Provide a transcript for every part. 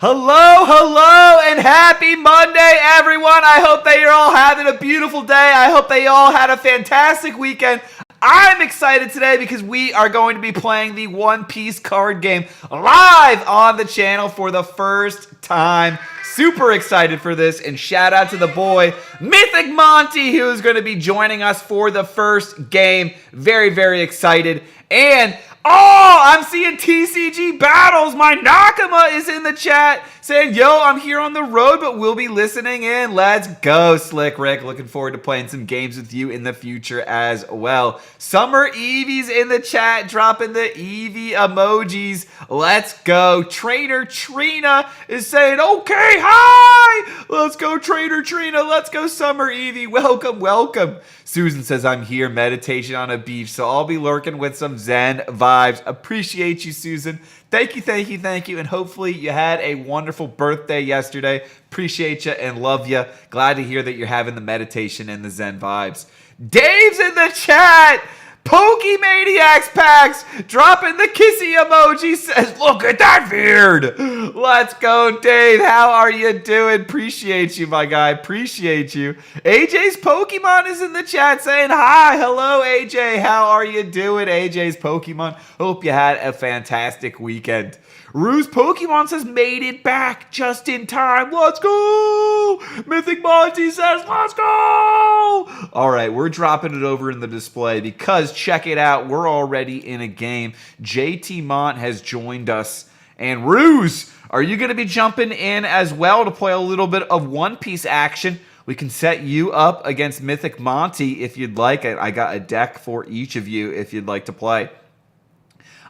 Hello, and happy Monday, everyone. I hope that you're all having a beautiful day. I hope that you all had a fantastic weekend. I'm excited today because we are going to be playing the One Piece card game live on the channel for the first time. Super excited for this, and shout out to the boy, Mythic Monty, who is going to be joining us for the first game. Very, very excited. And I'm seeing TCG Battles. My Nakama is in the chat saying, yo, I'm here on the road, but we'll be listening in. Let's go, Slick Rick. Looking forward to playing some games with you in the future as well. Summer Eevee's in the chat, dropping the Eevee emojis. Let's go. Trainer Trina is saying, okay, hi. Let's go, Trainer Trina. Let's go, Summer Eevee. Welcome, welcome. Susan says, I'm here, meditation on a beach, so I'll be lurking with some Zen vibes. Appreciate you, Susan. Thank you, and hopefully you had a wonderful birthday yesterday. Appreciate you and love you. Glad to hear that you're having the meditation and the Zen vibes. Dave's in the chat! Pokemaniacs packs dropping the kissy emoji, says, look at that beard. Let's go, Dave. How are you doing? Appreciate you, my guy. Appreciate you. AJ's Pokemon is in the chat saying hi. Hello, AJ. How are you doing, AJ's Pokemon? Hope you had a fantastic weekend. Ruse Pokemon says, made it back just in time. Let's go. Mythic Monty says, let's go. All right, we're dropping it over in the display because check it out. We're already in a game. JT Mont has joined us. And Ruse, are you going to be jumping in as well to play a little bit of One Piece action? We can set you up against Mythic Monty if you'd like. I got a deck for each of you if you'd like to play.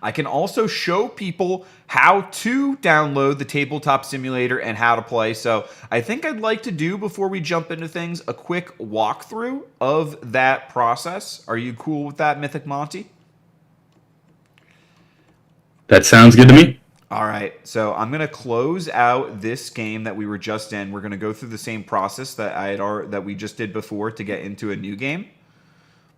I can also show people how to download the Tabletop Simulator and how to play. So I think I'd like to do, before we jump into things, a quick walkthrough of that process. Are you cool with that, Mythic Monty? That sounds good to me. All right, so I'm going to close out this game that we were just in. We're going to go through the same process that we just did before to get into a new game.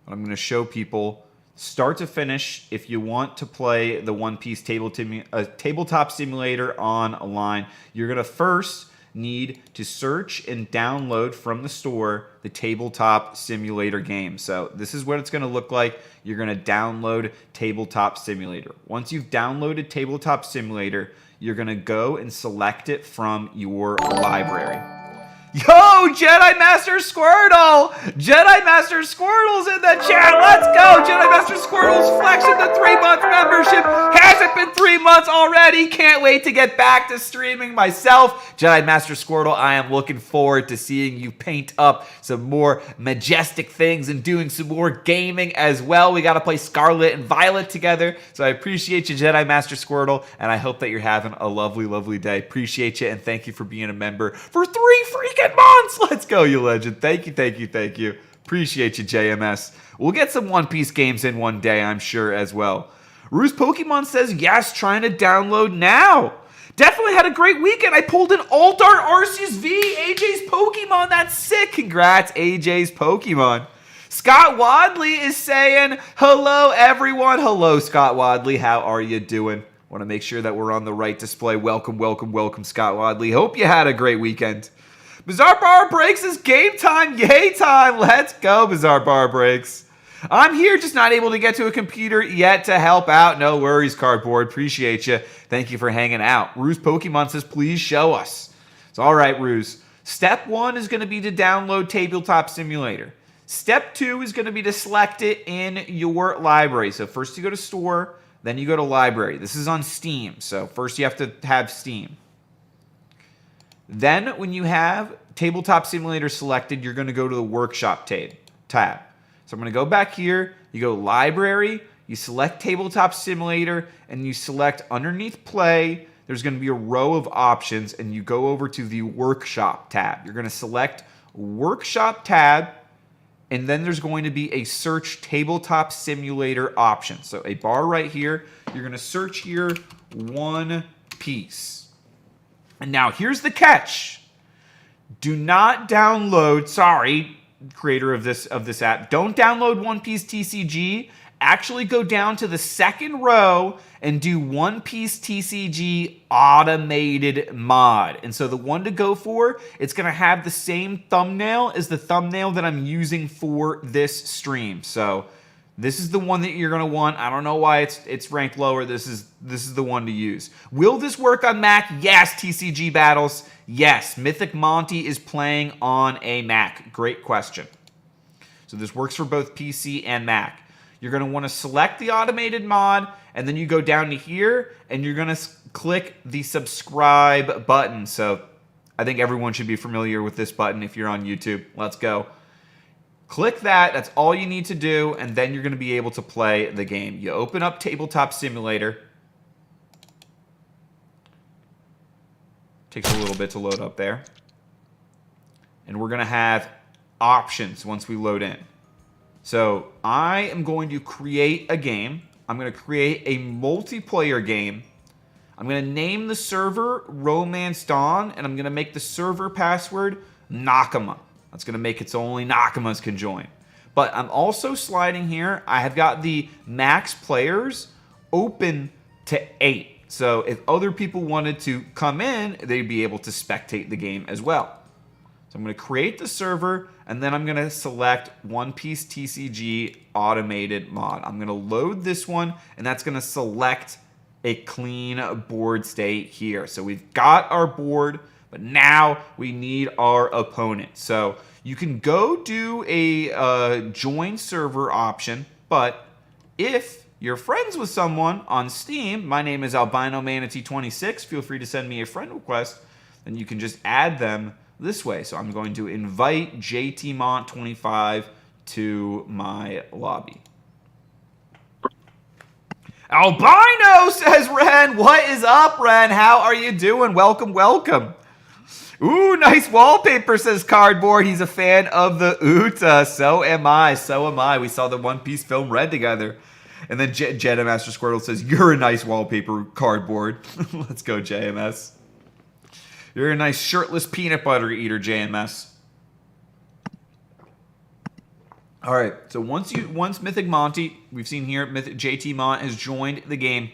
I'm going to show people start to finish. If you want to play the One Piece Tabletop Simulator online, you're going to first need to search and download from the store the Tabletop Simulator game. So this is what it's going to look like. You're going to download Tabletop Simulator. Once you've downloaded Tabletop Simulator, you're going to go and select it from your library. Yo, Jedi Master Squirtle! Jedi Master Squirtle's in the chat. Let's go! Jedi Master Squirtle's flexing the 3-month membership. Hasn't been 3 months already. Can't wait to get back to streaming myself. Jedi Master Squirtle, I am looking forward to seeing you paint up some more majestic things and doing some more gaming as well. We got to play Scarlet and Violet together. So I appreciate you, Jedi Master Squirtle, and I hope that you're having a lovely, lovely day. Appreciate you, and thank you for being a member for 3 freaking months. Let's go, you legend. Thank you. Appreciate you, JMS. We'll get some One Piece games in one day, I'm sure, as well. Ruse Pokemon says, yes, trying to download now. Definitely had a great weekend. I pulled an Alt Art Arceus V, AJ's Pokemon. That's sick. Congrats, AJ's Pokemon. Scott Wadley is saying, hello, everyone. Hello, Scott Wadley. How are you doing? Want to make sure that we're on the right display. Welcome, Scott Wadley. Hope you had a great weekend. Bizarre Bar Breaks is game time. Yay time. Let's go, Bizarre Bar Breaks. I'm here, just not able to get to a computer yet to help out. No worries, Cardboard. Appreciate you. Thank you for hanging out. Ruse Pokemon says, please show us. It's all right, Ruse. Step 1 is going to be to download Tabletop Simulator. Step 2 is going to be to select it in your library. So first you go to store, then you go to library. This is on Steam, so first you have to have Steam. Then when you have Tabletop Simulator selected, you're going to go to the Workshop tab. So I'm going to go back here, you go Library, you select Tabletop Simulator, and you select underneath Play. There's going to be a row of options, and you go over to the Workshop tab. You're going to select Workshop tab, and then there's going to be a Search Tabletop Simulator option. So a bar right here, you're going to search here, One Piece. And now here's the catch. Do not download, sorry, creator of this app, don't download One Piece TCG actually go down to the second row and do One Piece TCG automated mod. And so the one to go for, it's going to have the same thumbnail as the thumbnail that I'm using for this stream. So this is the one that you're going to want. I don't know why it's ranked lower. This is the one to use. Will this work on Mac? Yes. TCG Battles? Yes. Mythic Monty is playing on a Mac. Great question. So this works for both PC and Mac. You're going to want to select the automated mod, and then you go down to here, and you're going to click the subscribe button. So I think everyone should be familiar with this button if you're on YouTube. Let's go. Click that. That's all you need to do, and then you're going to be able to play the game. You open up Tabletop Simulator. Takes a little bit to load up there. And we're going to have options once we load in. So I am going to create a game. I'm going to create a multiplayer game. I'm going to name the server Romance Dawn, and I'm going to make the server password Nakama. That's going to make it so only Nakamas can join. But I'm also sliding here. I have got the max players open to 8. So if other people wanted to come in, they'd be able to spectate the game as well. So I'm going to create the server, and then I'm going to select One Piece TCG automated mod. I'm going to load this one, and that's going to select a clean board state here. So we've got our board, but now we need our opponent. So you can go do a join server option, but if you're friends with someone on Steam, my name is Albino Manatee 26, feel free to send me a friend request, then you can just add them this way. So I'm going to invite JTMont25 to my lobby. Albino, says Ren. What is up, Ren? How are you doing? Welcome, welcome. Ooh, nice wallpaper, says Cardboard. He's a fan of the Uta. So am I. So am I. We saw the One Piece film Red together. And then Jedi Master Squirtle says, you're a nice wallpaper, Cardboard. Let's go, JMS. You're a nice shirtless peanut butter eater, JMS. All right, so once Mythic Monty, we've seen here, JT Mont has joined the game.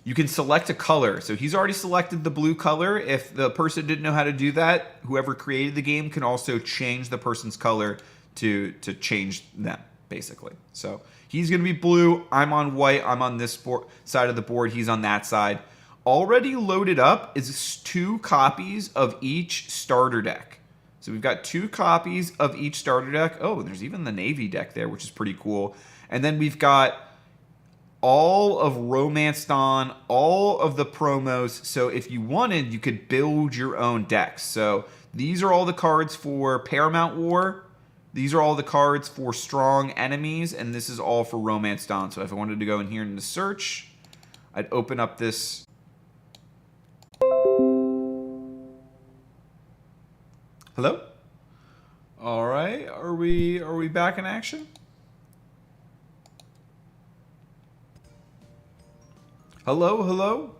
You can select a color. So he's already selected the blue color. If the person didn't know how to do that, whoever created the game can also change the person's color to change them, basically. So he's going to be blue. I'm on white. I'm on this side of the board. He's on that side. Already loaded up is 2 copies of each starter deck. So we've got 2 copies of each starter deck. Oh, there's even the Navy deck there, which is pretty cool. And then we've got all of Romance Dawn, all of the promos. So if you wanted, you could build your own decks. So these are all the cards for Paramount War. These are all the cards for Strong Enemies. And this is all for Romance Dawn. So if I wanted to go in here into search, I'd open up this. Hello? All right, are we back in action? Hello, hello?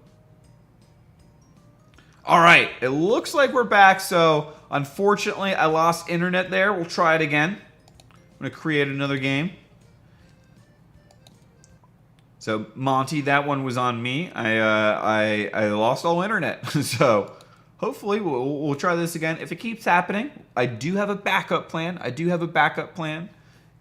All right, it looks like we're back, so unfortunately I lost internet there. We'll try it again. I'm gonna create another game. So Monty, that one was on me. I lost all internet, so hopefully we'll try this again. If it keeps happening, I do have a backup plan.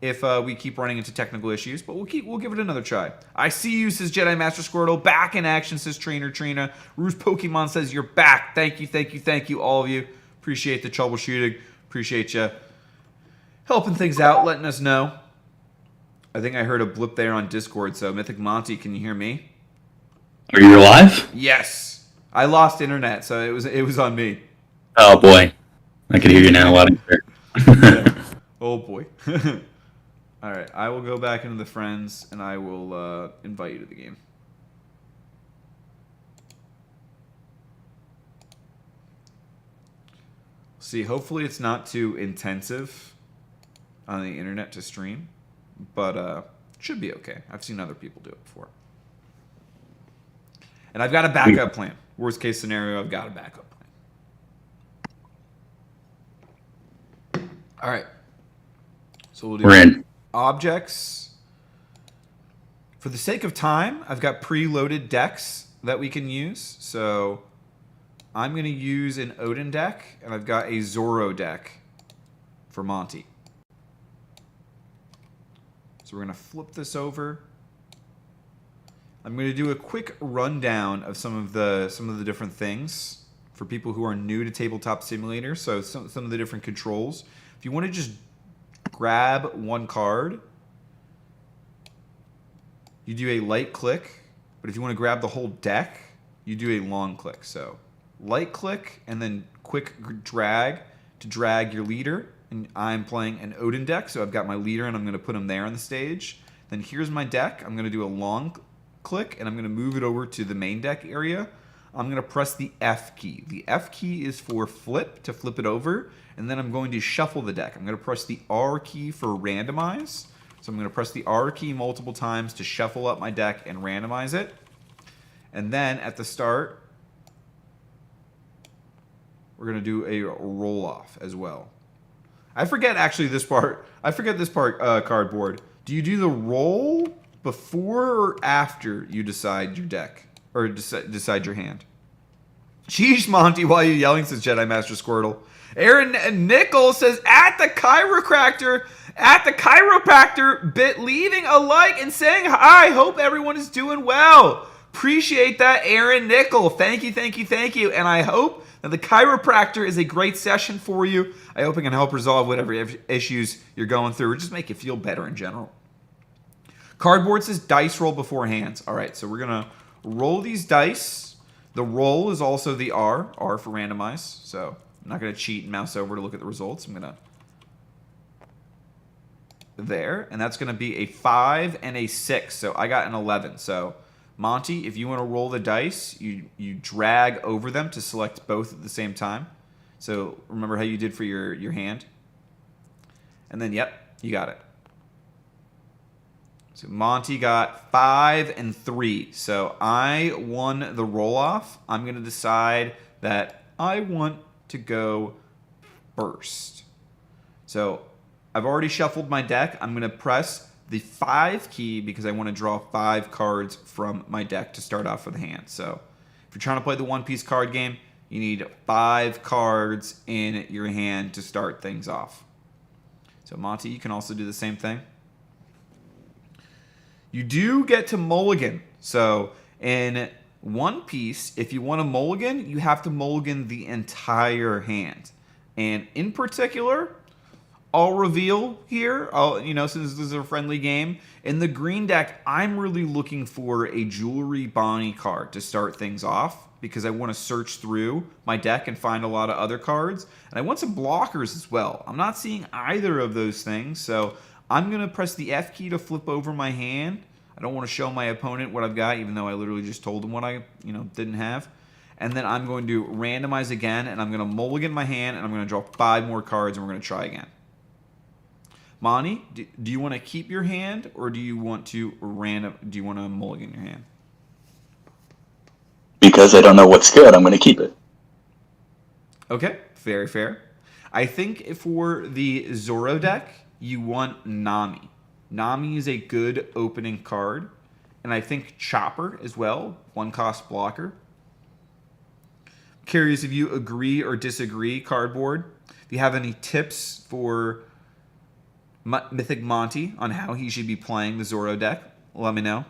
If we keep running into technical issues, but we'll give it another try. I see you, says Jedi Master Squirtle. Back in action, says Trainer Trina. Ruse Pokemon says you're back. Thank you, all of you. Appreciate the troubleshooting. Appreciate you helping things out, letting us know. I think I heard a blip there on Discord. So Mythic Monty, can you hear me? Are you alive? Yes. I lost internet, so it was on me. Oh boy, I can hear you now loud and clear. Oh boy. All right, I will go back into the friends and I will invite you to the game. See, hopefully it's not too intensive on the internet to stream, but it should be okay. I've seen other people do it before. And I've got a backup plan. Worst case scenario, I've got a backup plan. All right. So we'll do We're in. Objects. For the sake of time, I've got preloaded decks that we can use. So I'm going to use an Odin deck, and I've got a Zoro deck for Monty. So we're going to flip this over. I'm going to do a quick rundown of some of the different things for people who are new to Tabletop Simulator. So some of the different controls. If you want to just grab one card, you do a light click. But if you want to grab the whole deck, you do a long click. So light click and then quick drag to drag your leader. And I'm playing an Odin deck, so I've got my leader and I'm going to put him there on the stage. Then here's my deck. I'm going to do a long click and I'm going to move it over to the main deck area. I'm going to press the F key. The F key is for flip, to flip it over. And then I'm going to shuffle the deck. I'm going to press the R key for randomize. So I'm going to press the R key multiple times to shuffle up my deck and randomize it. And then at the start, we're going to do a roll off as well. I forget actually this part. I forget this part, cardboard. Do you do the roll before or after you decide your deck? Or decide your hand? Sheesh, Monty, why are you yelling, says Jedi Master Squirtle. Aaron Nichols says, at the chiropractor, leaving a like and saying hi. Hope everyone is doing well. Appreciate that, Aaron Nickel. Thank you. And I hope that the chiropractor is a great session for you. I hope it can help resolve whatever issues you're going through or just make you feel better in general. Cardboard says dice roll before hands. All right, so we're going to roll these dice. The roll is also the R for randomize. So I'm not going to cheat and mouse over to look at the results. I'm going to there, and that's going to be a 5 and a 6. So I got an 11. So Monty, if you want to roll the dice, you drag over them to select both at the same time. So remember how you did for your hand? And then, yep, you got it. So Monty got 5 and 3. So I won the roll-off. I'm going to decide that I want to go first. So I've already shuffled my deck. I'm going to press the 5 key because I want to draw 5 cards from my deck to start off with the hand. So if you're trying to play the one-piece card game, you need 5 cards in your hand to start things off. So Monty, you can also do the same thing. You do get to mulligan. So in One Piece, if you want to mulligan, you have to mulligan the entire hand. And in particular, I'll reveal here, since this is a friendly game, in the green deck, I'm really looking for a Jewelry Bonnie card to start things off because I want to search through my deck and find a lot of other cards. And I want some blockers as well. I'm not seeing either of those things, so I'm going to press the F key to flip over my hand. I don't want to show my opponent what I've got, even though I literally just told him what I didn't have. And then I'm going to randomize again, and I'm going to mulligan my hand, and I'm going to draw 5 more cards, and we're going to try again. Monty, do you want to keep your hand, or do you want to mulligan your hand? Because I don't know what's good, I'm going to keep it. Okay, very fair. I think for the Zoro deck, you want Nami. Nami is a good opening card. And I think Chopper as well, 1-cost blocker. Curious if you agree or disagree, Cardboard. If you have any tips for Mythic Monty on how he should be playing the Zoro deck, let me know.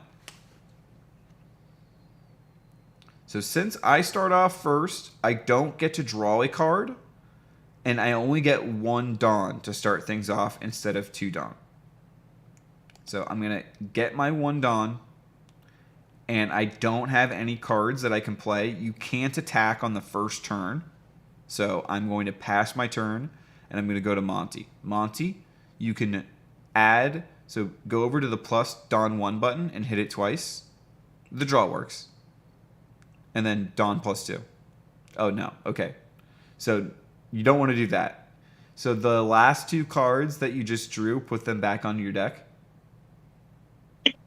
So since I start off first, I don't get to draw a card, and I only get 1 Dawn to start things off instead of 2 Dawn. So I'm going to get my 1 Dawn, and I don't have any cards that I can play. You can't attack on the first turn, so I'm going to pass my turn, and I'm going to go to Monty. Monty, you can add, so go over to the plus Dawn 1 button and hit it twice. The draw works. And then Dawn plus 2. Oh, no. Okay. So you don't want to do that. So the last 2 cards that you just drew, put them back on your deck.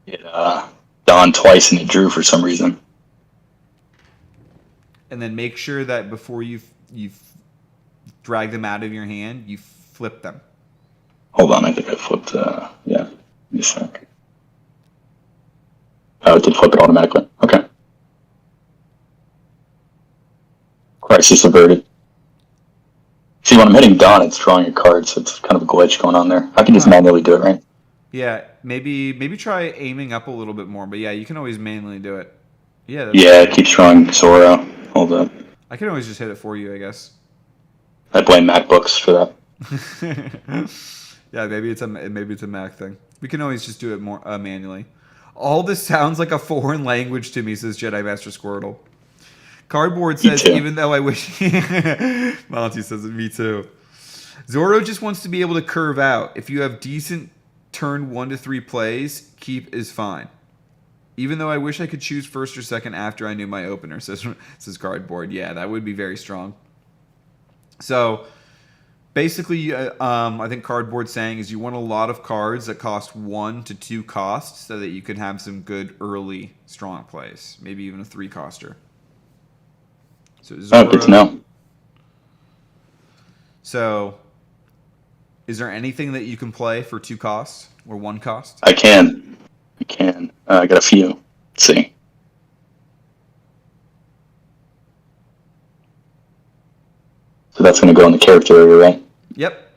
It Dawn twice and it drew for some reason. And then make sure that before you drag them out of your hand, you flip them. Hold on, I think I flipped, yeah. Give me a sec. Oh, it did flip it automatically. Okay. Crisis averted. See, when I'm hitting Dawn, it's drawing a card, so it's kind of a glitch going on there. I can just manually do it, right? Yeah, maybe try aiming up a little bit more, but yeah, you can always manually do it. Yeah, Yeah, it keeps drawing Zoro. Hold up. I can always just hit it for you, I guess. I blame MacBooks for that. Yeah, maybe it's a Mac thing. We can always just do it more manually. All this sounds like a foreign language to me, says Jedi Master Squirtle. Cardboard says, even though I wish... Monty says, me too. Zoro just wants to be able to curve out. If you have decent turn 1 to 3 plays, keep is fine. Even though I wish I could choose first or second after I knew my opener, says Cardboard. Yeah, that would be very strong. So, basically, I think Cardboard's saying is you want a lot of cards that cost 1 to 2 costs so that you can have some good early strong plays. Maybe even a 3-coster. So Zoro, good to know. So, is there anything that you can play for 2 costs or 1 cost? I can. I got a few. Let's see. So that's going to go in the character area, right? Yep.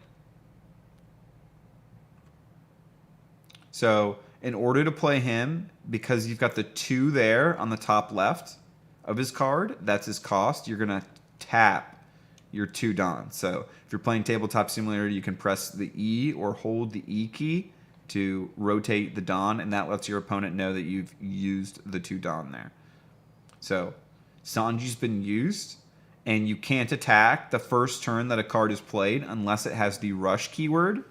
So, in order to play him, because you've got the 2 there on the top left of his card, that's his cost, you're going to tap your 2 Don. So, if you're playing Tabletop Simulator, you can press the E or hold the E key to rotate the Don, and that lets your opponent know that you've used the 2 Don there. So, Sanji's been used, and you can't attack the first turn that a card is played unless it has the rush keyword.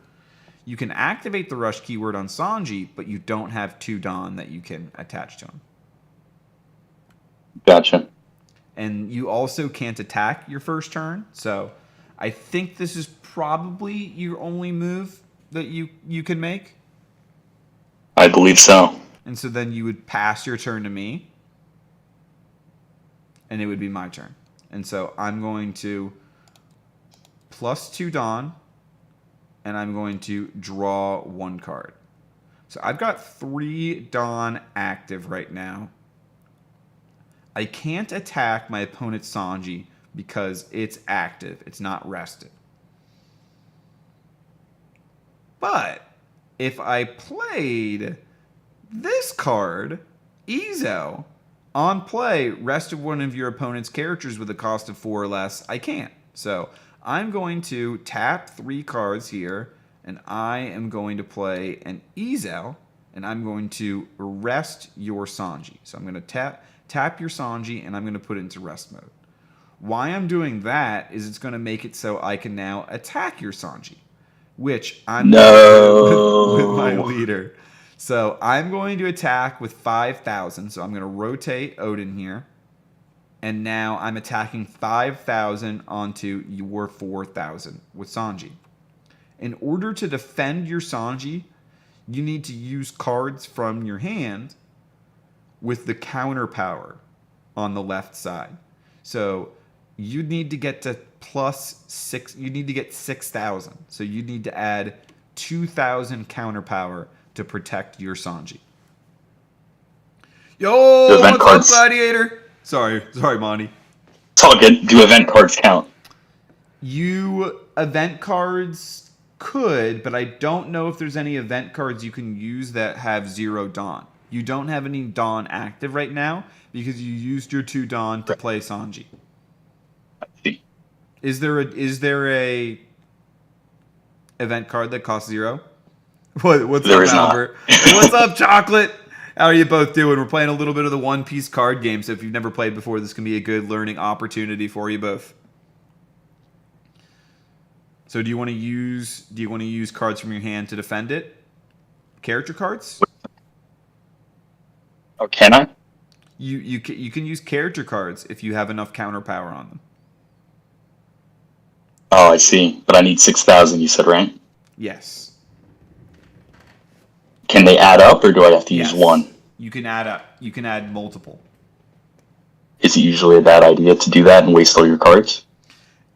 You can activate the rush keyword on Sanji, but you don't have 2 Don that you can attach to him. Gotcha. And you also can't attack your first turn, so I think this is probably your only move that you can make. I believe so. And so then you would pass your turn to me, and it would be my turn. And so I'm going to plus 2 Dawn, and I'm going to draw 1 card. So I've got 3 Dawn active right now. I can't attack my opponent Sanji because it's active. It's not rested. But if I played this card, Izo, on play, rest of one of your opponent's characters with a cost of 4 or less, I can't. So I'm going to tap 3 cards here, and I am going to play an Izo, and I'm going to rest your Sanji. So I'm going to tap your Sanji, and I'm going to put it into rest mode. Why I'm doing that is it's going to make it so I can now attack your Sanji, which I'm going to do with my leader. So I'm going to attack with 5,000. So I'm going to rotate Odin here. And now I'm attacking 5,000 onto your 4,000 with Sanji. In order to defend your Sanji, you need to use cards from your hand with the counter power on the left side. So you need to get to plus 6. You need to get 6,000. So you need to add 2,000 counter power to protect your Sanji. Yo, what's up, Gladiator? Sorry, Monty. It's all good. Do event cards count? Event cards could, but I don't know if there's any event cards you can use that have 0 Dawn. You don't have any Dawn active right now because you used your 2 Dawn to play Sanji. I see. Is there a event card that costs 0? What's there up, Albert? What's up, Chocolate? How are you both doing? We're playing a little bit of the One Piece card game, so if you've never played before, this can be a good learning opportunity for you both. So do you want to use cards from your hand to defend it? Character cards? Oh, can I? You can use character cards if you have enough counter power on them. Oh, I see. But I need 6,000, you said, right? Yes. Can they add up, or do I have to use one? You can add up. You can add multiple. Is it usually a bad idea to do that and waste all your cards?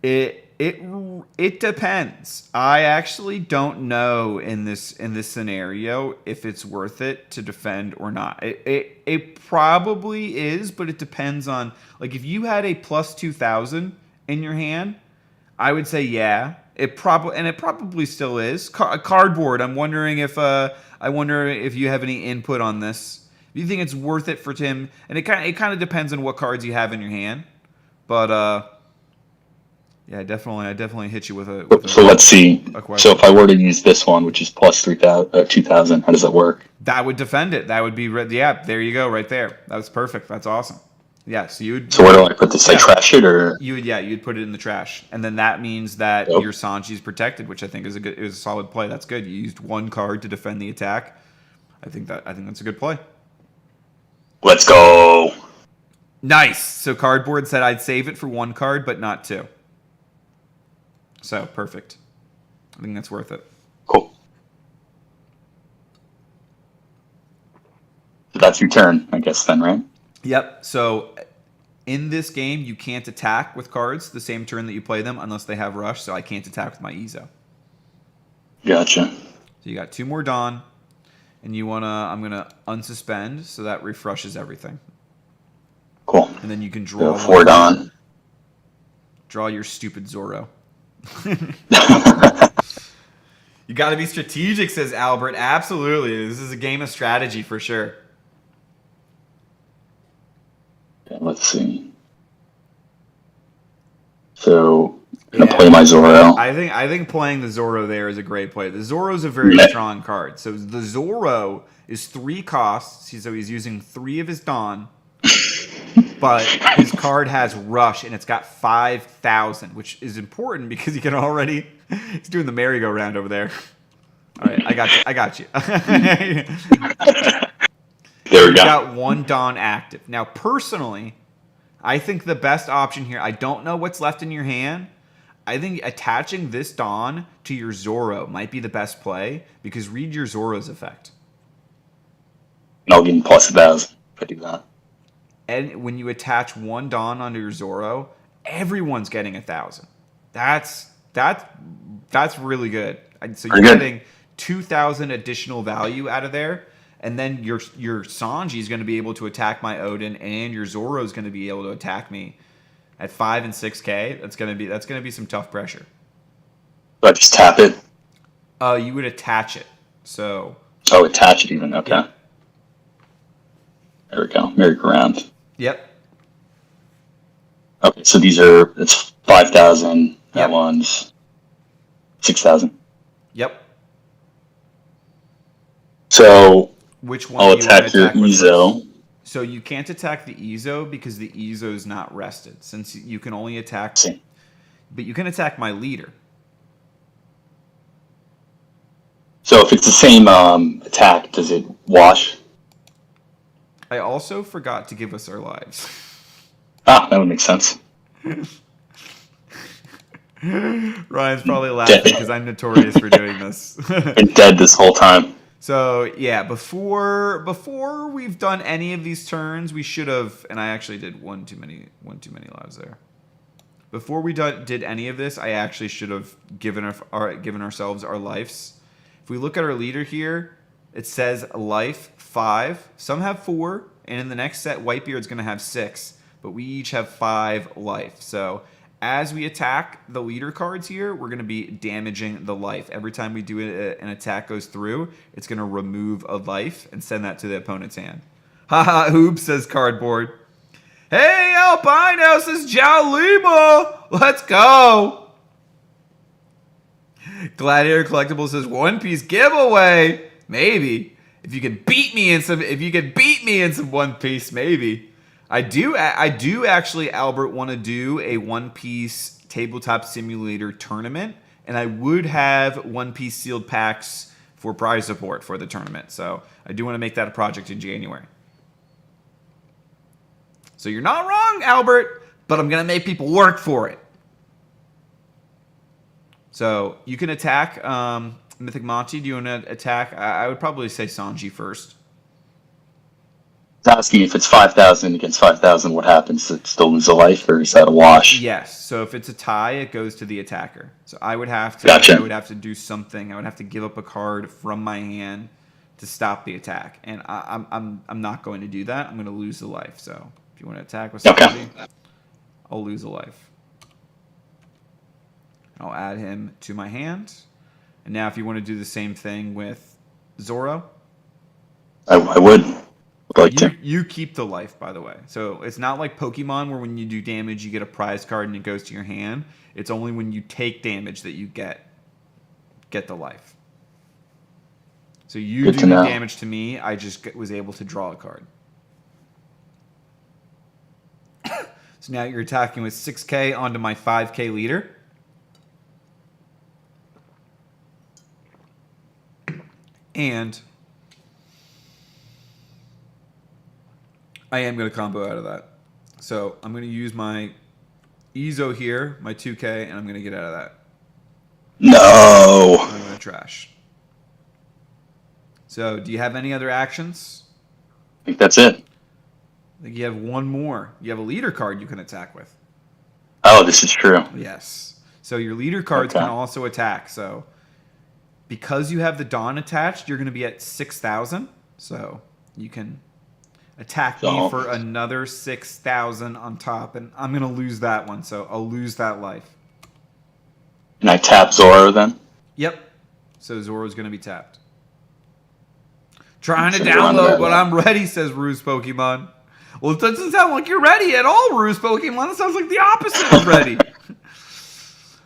It It depends. I actually don't know in this scenario if it's worth it to defend or not. It probably is, but it depends on, like, if you had a plus 2,000 in your hand, I would say yeah. It probably still is. Cardboard. I'm wondering if I wonder if you have any input on this. Do you think it's worth it for Tim? And it kind of depends on what cards you have in your hand, but yeah, I definitely hit you with a. So let's see. A question. So if I were to use this one, which is plus 2,000, how does that work? That would defend it. That would be yeah. There you go, right there. That was perfect. That's awesome. Yeah. So you would. So where do I put this? I trash it, or you'd put it in the trash, and then that means that your Sanji's protected, which I think is a solid play. That's good. You used one card to defend the attack. I think that's a good play. Let's go. Nice. So Cardboard said I'd save it for one card, but not two. So perfect. I think that's worth it. Cool. So that's your turn, I guess, then, right? Yep. So in this game, you can't attack with cards the same turn that you play them unless they have rush. So I can't attack with my Ezo. Gotcha. So you got two more Dawn, and I'm gonna unsuspend, so that refreshes everything. Cool. And then you can draw 4 Dawn. Draw your stupid Zoro. You got to be strategic, says Albert. Absolutely. This is a game of strategy for sure. Okay, let's see. So I'm gonna play my Zoro. I think playing the Zoro there is a great play. The Zoro's a very strong card. So the Zoro is 3 costs. So he's using 3 of his Dawn. But his card has rush, and it's got 5,000, which is important because he can already. He's doing the merry-go-round over there. All right, I got you. There we go. Got 1 Dawn active. Now, personally, I think the best option here. I don't know what's left in your hand. I think attaching this Dawn to your Zoro might be the best play because read your Zoro's effect. And I'll get plus 1,000 if I do that. And when you attach 1 Dawn onto your Zoro, everyone's getting 1,000. That's really good. So you're getting 2,000 additional value out of there, and then your Sanji is going to be able to attack my Odin, and your Zoro is going to be able to attack me at 5 and 6K. That's going to be some tough pressure. Do I just tap it? You would attach it. So. Oh, attach it even. Okay. Yeah. There we go. Merry-go-round. Yep. Okay, so it's 5,000. That one's 6,000. Yep. So which one? I'll attack your Ezo. So you can't attack the Ezo because the Ezo is not rested. Since you can only attack, but you can attack my leader. So if it's the same attack, does it wash? I also forgot to give us our lives. Ah, that would make sense. Ryan's probably laughing because I'm notorious for doing this. Been dead this whole time. So yeah, before we've done any of these turns, we should have. And I actually did one too many lives there. Before we did any of this, I actually should have given ourselves our lives. If we look at our leader here, it says life 5. Some have 4, and in the next set, Whitebeard's going to have 6. But we each have 5 life. So as we attack the leader cards here, we're going to be damaging the life. Every time we do an attack goes through, it's going to remove a life and send that to the opponent's hand. Haha, oops, says Cardboard. Hey, Albino, says Jalima. Let's go. Gladiator Collectible says One Piece giveaway. Maybe. If you could beat me in some One Piece, maybe. I do actually, Albert, want to do a One Piece tabletop simulator tournament, and I would have One Piece sealed packs for prize support for the tournament. So I do want to make that a project in January. So you're not wrong, Albert, but I'm going to make people work for it. So you can attack Mythic Monty. Do you want to attack? I would probably say Sanji first. It's asking if it's 5,000 against 5,000, what happens? Does it still lose a life, or is that a wash? Yes. So if it's a tie, it goes to the attacker. So I would have to. Gotcha. I would have to do something. I would have to give up a card from my hand to stop the attack, and I'm not going to do that. I'm going to lose the life. So if you want to attack with somebody, I'll lose a life. I'll add him to my hand. And now if you want to do the same thing with Zoro, I would like to. you keep the life, by the way. So it's not like Pokemon where when you do damage, you get a prize card and it goes to your hand. It's only when you take damage that you get the life. So you Good do to the know. damage to me. I just was able to draw a card. So now you're attacking with 6K onto my 5K leader. And I am going to combo out of that. So I'm going to use my Ezo here, my 2K, and I'm going to get out of that. No. I'm going to trash. So do you have any other actions? I think that's it. I think you have one more. You have a leader card you can attack with. Oh, this is true. Yes. So your leader cards can also attack. So because you have the Dawn attached, you're going to be at 6,000. So you can attack me for another 6,000 on top. And I'm going to lose that one. So I'll lose that life. And I tap Zoro then? Yep. So Zoro's going to be tapped. Trying to download, but I'm ready, says Ruse Pokemon. Well, it doesn't sound like you're ready at all, Ruse Pokemon. It sounds like the opposite of ready.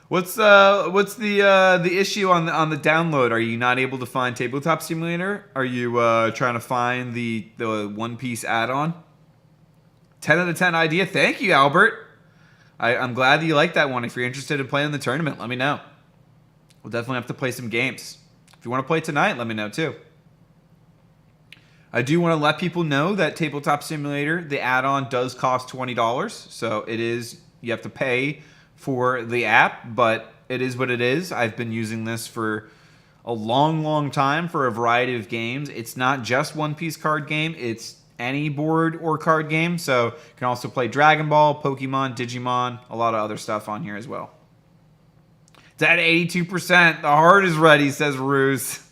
What's the issue on the download? Are you not able to find Tabletop Simulator? Are you trying to find the One Piece add-on? 10 out of 10 idea. Thank you, Albert. I'm glad that you like that one. If you're interested in playing the tournament, let me know. We'll definitely have to play some games. If you want to play tonight, let me know too. I do want to let people know that Tabletop Simulator, the add-on, does cost $20. So it is, you have to pay for the app, but it is what it is. I've been using this for a long, long time for a variety of games. It's not just One Piece card game. It's any board or card game. So you can also play Dragon Ball, Pokemon, Digimon, a lot of other stuff on here as well. It's at 82%. The heart is ready, says Ruse.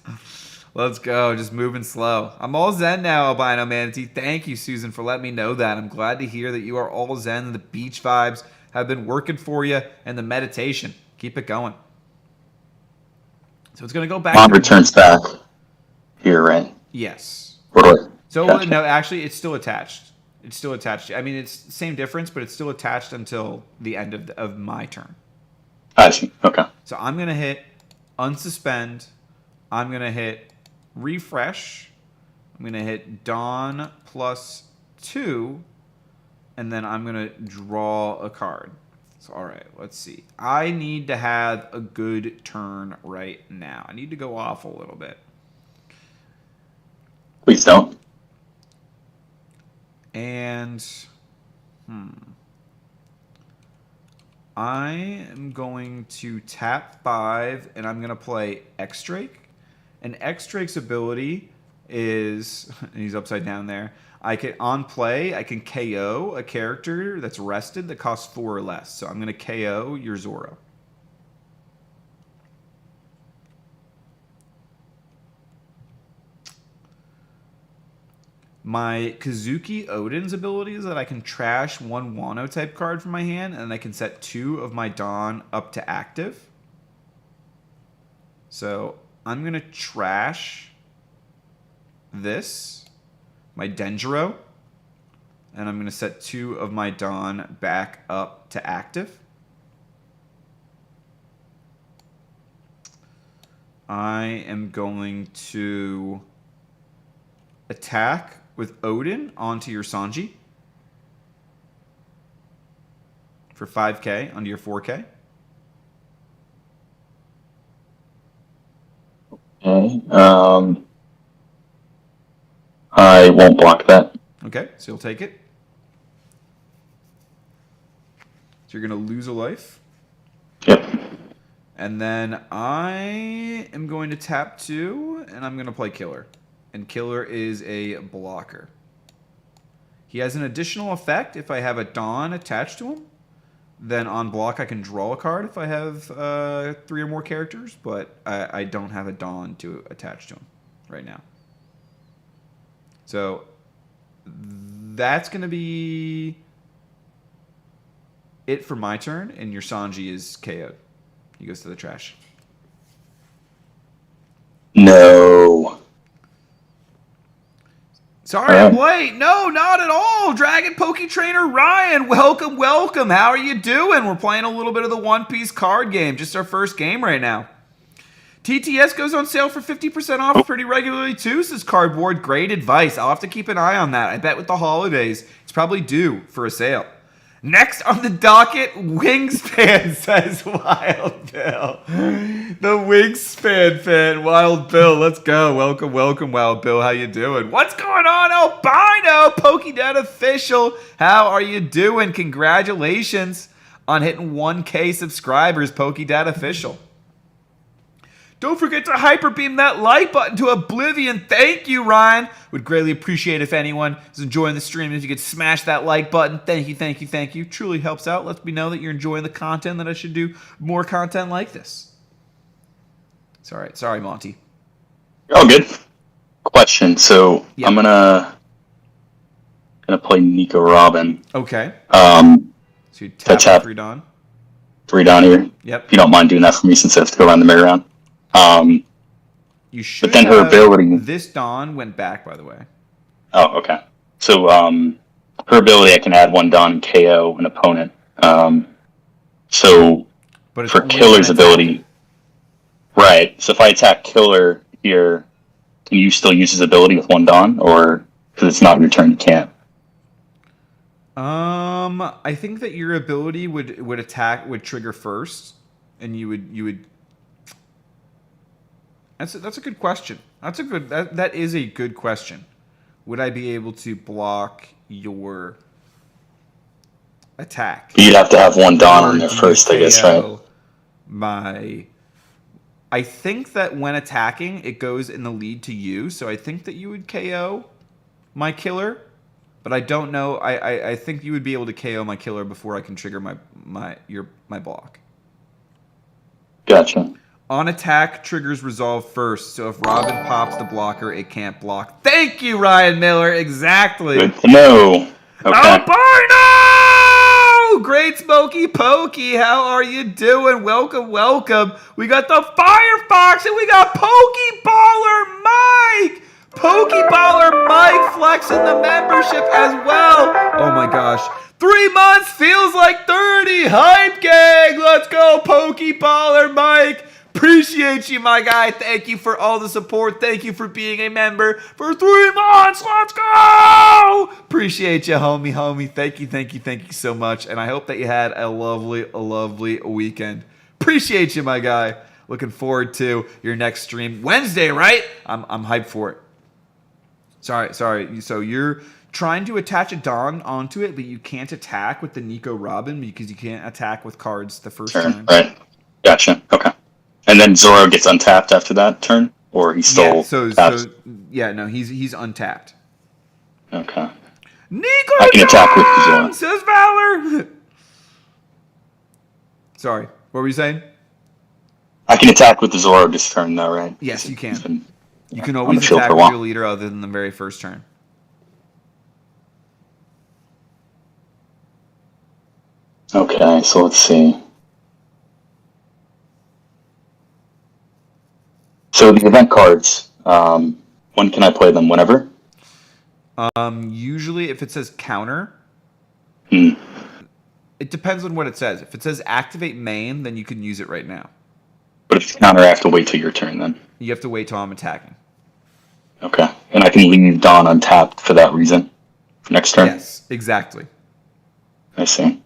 Let's go. Just moving slow. I'm all zen now, Albino Manatee. Thank you, Susan, for letting me know that. I'm glad to hear that you are all zen and the beach vibes have been working for you and the meditation. Keep it going. So it's going to go back. Mom returns back here, right? Yes. So, Gotcha. no, actually, it's still attached. It's still attached. I mean, it's the same difference, but it's still attached until the end of my turn. I see. Okay. So I'm going to hit unsuspend. I'm going to hit refresh. I'm going to hit Dawn +2. And then I'm going to draw a card. So, all right, let's see. I need to have a good turn right now. I need to go off a little bit. Please don't. And, I am going to tap 5, and I'm going to play X-Drake. And X-Drake's ability is, he's upside down there. I can, on play, I can KO a character that's rested that costs 4 or less. So I'm going to KO your Zoro. My Kazuki Odin's ability is that I can trash 1 Wano type card from my hand, and I can set 2 of my Dawn up to active. So I'm going to trash this, my Denjiro, and I'm going to set 2 of my Dawn back up to active. I am going to attack with Odin onto your Sanji for 5k onto your 4k. Okay. I won't block that. Okay, so you'll take it. So you're going to lose a life. Yep. And then I am going to tap 2, and I'm going to play Killer. And Killer is a blocker. He has an additional effect if I have a Dawn attached to him. Then on block, I can draw a card if I have 3 or more characters, but I don't have a Dawn to attach to him right now. So that's going to be it for my turn, and your Sanji is KO'd. He goes to the trash. No. Sorry I'm late. No, not at all. Dragon Poke Trainer Ryan, welcome, welcome. How are you doing? We're playing a little bit of the One Piece card game. Just our first game right now. TTS goes on sale for 50% off pretty regularly too, says Cardboard. Great advice. I'll have to keep an eye on that. I bet with the holidays, it's probably due for a sale. Next on the docket, Wingspan, says Wild Bill. The Wingspan fan, Wild Bill. Let's go. Welcome, welcome, Wild Bill. How you doing? What's going on, Albino? PokeDad Official. How are you doing? Congratulations on hitting 1K subscribers, PokeDad Official. Don't forget to hyper beam that like button to oblivion. Thank you, Ryan. Would greatly appreciate if anyone is enjoying the stream. If you could smash that like button. Thank you, thank you, thank you. Truly helps out. Lets me know that you're enjoying the content, that I should do more content like this. Sorry, Monty. Oh, good. Question. So Yeah. I'm gonna play Nico Robin. Okay. So So you tap 3 Dawn. 3 down here. Yep. If you don't mind doing that for me, since I have to go around the merry-round. You should. But then her ability. This Dawn went back, by the way. Oh, okay. So her ability, I can add 1 Dawn and KO an opponent. So But it's for only Killer's when ability, right? So if I attack Killer here, can you still use his ability with 1 Dawn, or because it's not your turn, you can't? I think that your ability would trigger first, and you would. That's a good question. That is a good question. Would I be able to block your attack? You'd have to have 1 Dawn on Or there do you first, I guess, right? KO I think that when attacking, it goes in the lead to you, so I think that you would KO my Killer, but I don't know. I think you would be able to KO my Killer before I can trigger my block. Gotcha. On attack, triggers resolve first, so if Robin pops the blocker, it can't block. Thank you, Ryan Miller. Exactly. Good to know. Okay. Albino! Great Smoky Pokey, how are you doing? Welcome, welcome. We got the Firefox and we got Pokeballer Mike! Pokeballer Mike flexing the membership as well. Oh my gosh. 3 months feels like 30. Hype gang. Let's go, Pokeballer Mike. Appreciate you, my guy. Thank you for all the support. Thank you for being a member for 3 months. Let's go! Appreciate you, homie. Thank you so much. And I hope that you had a lovely weekend. Appreciate you, my guy. Looking forward to your next stream Wednesday, right? I'm hyped for it. Sorry. So you're trying to attach a Dawn onto it, but you can't attack with the Nico Robin because you can't attack with cards the first turn. Right. Gotcha. Okay. And then Zoro gets untapped after that turn, or he's still tapped? He's untapped. Okay. Nico I can attack with Dawn, Zoro. says Valor. Sorry, what were you saying? I can attack with the Zoro this turn, though, right? Yes, you can. Been, You can on always the field attack for a with while. your leader other than the very first turn. Okay, so let's see. So the event cards, when can I play them? Whenever? Usually if it says counter, Hmm. it depends on what it says. If it says activate main, then you can use it right now. But if it's counter, I have to wait till your turn then. You have to wait till I'm attacking. Okay. And I can leave Dawn untapped for that reason. For next turn? Yes, exactly. I see.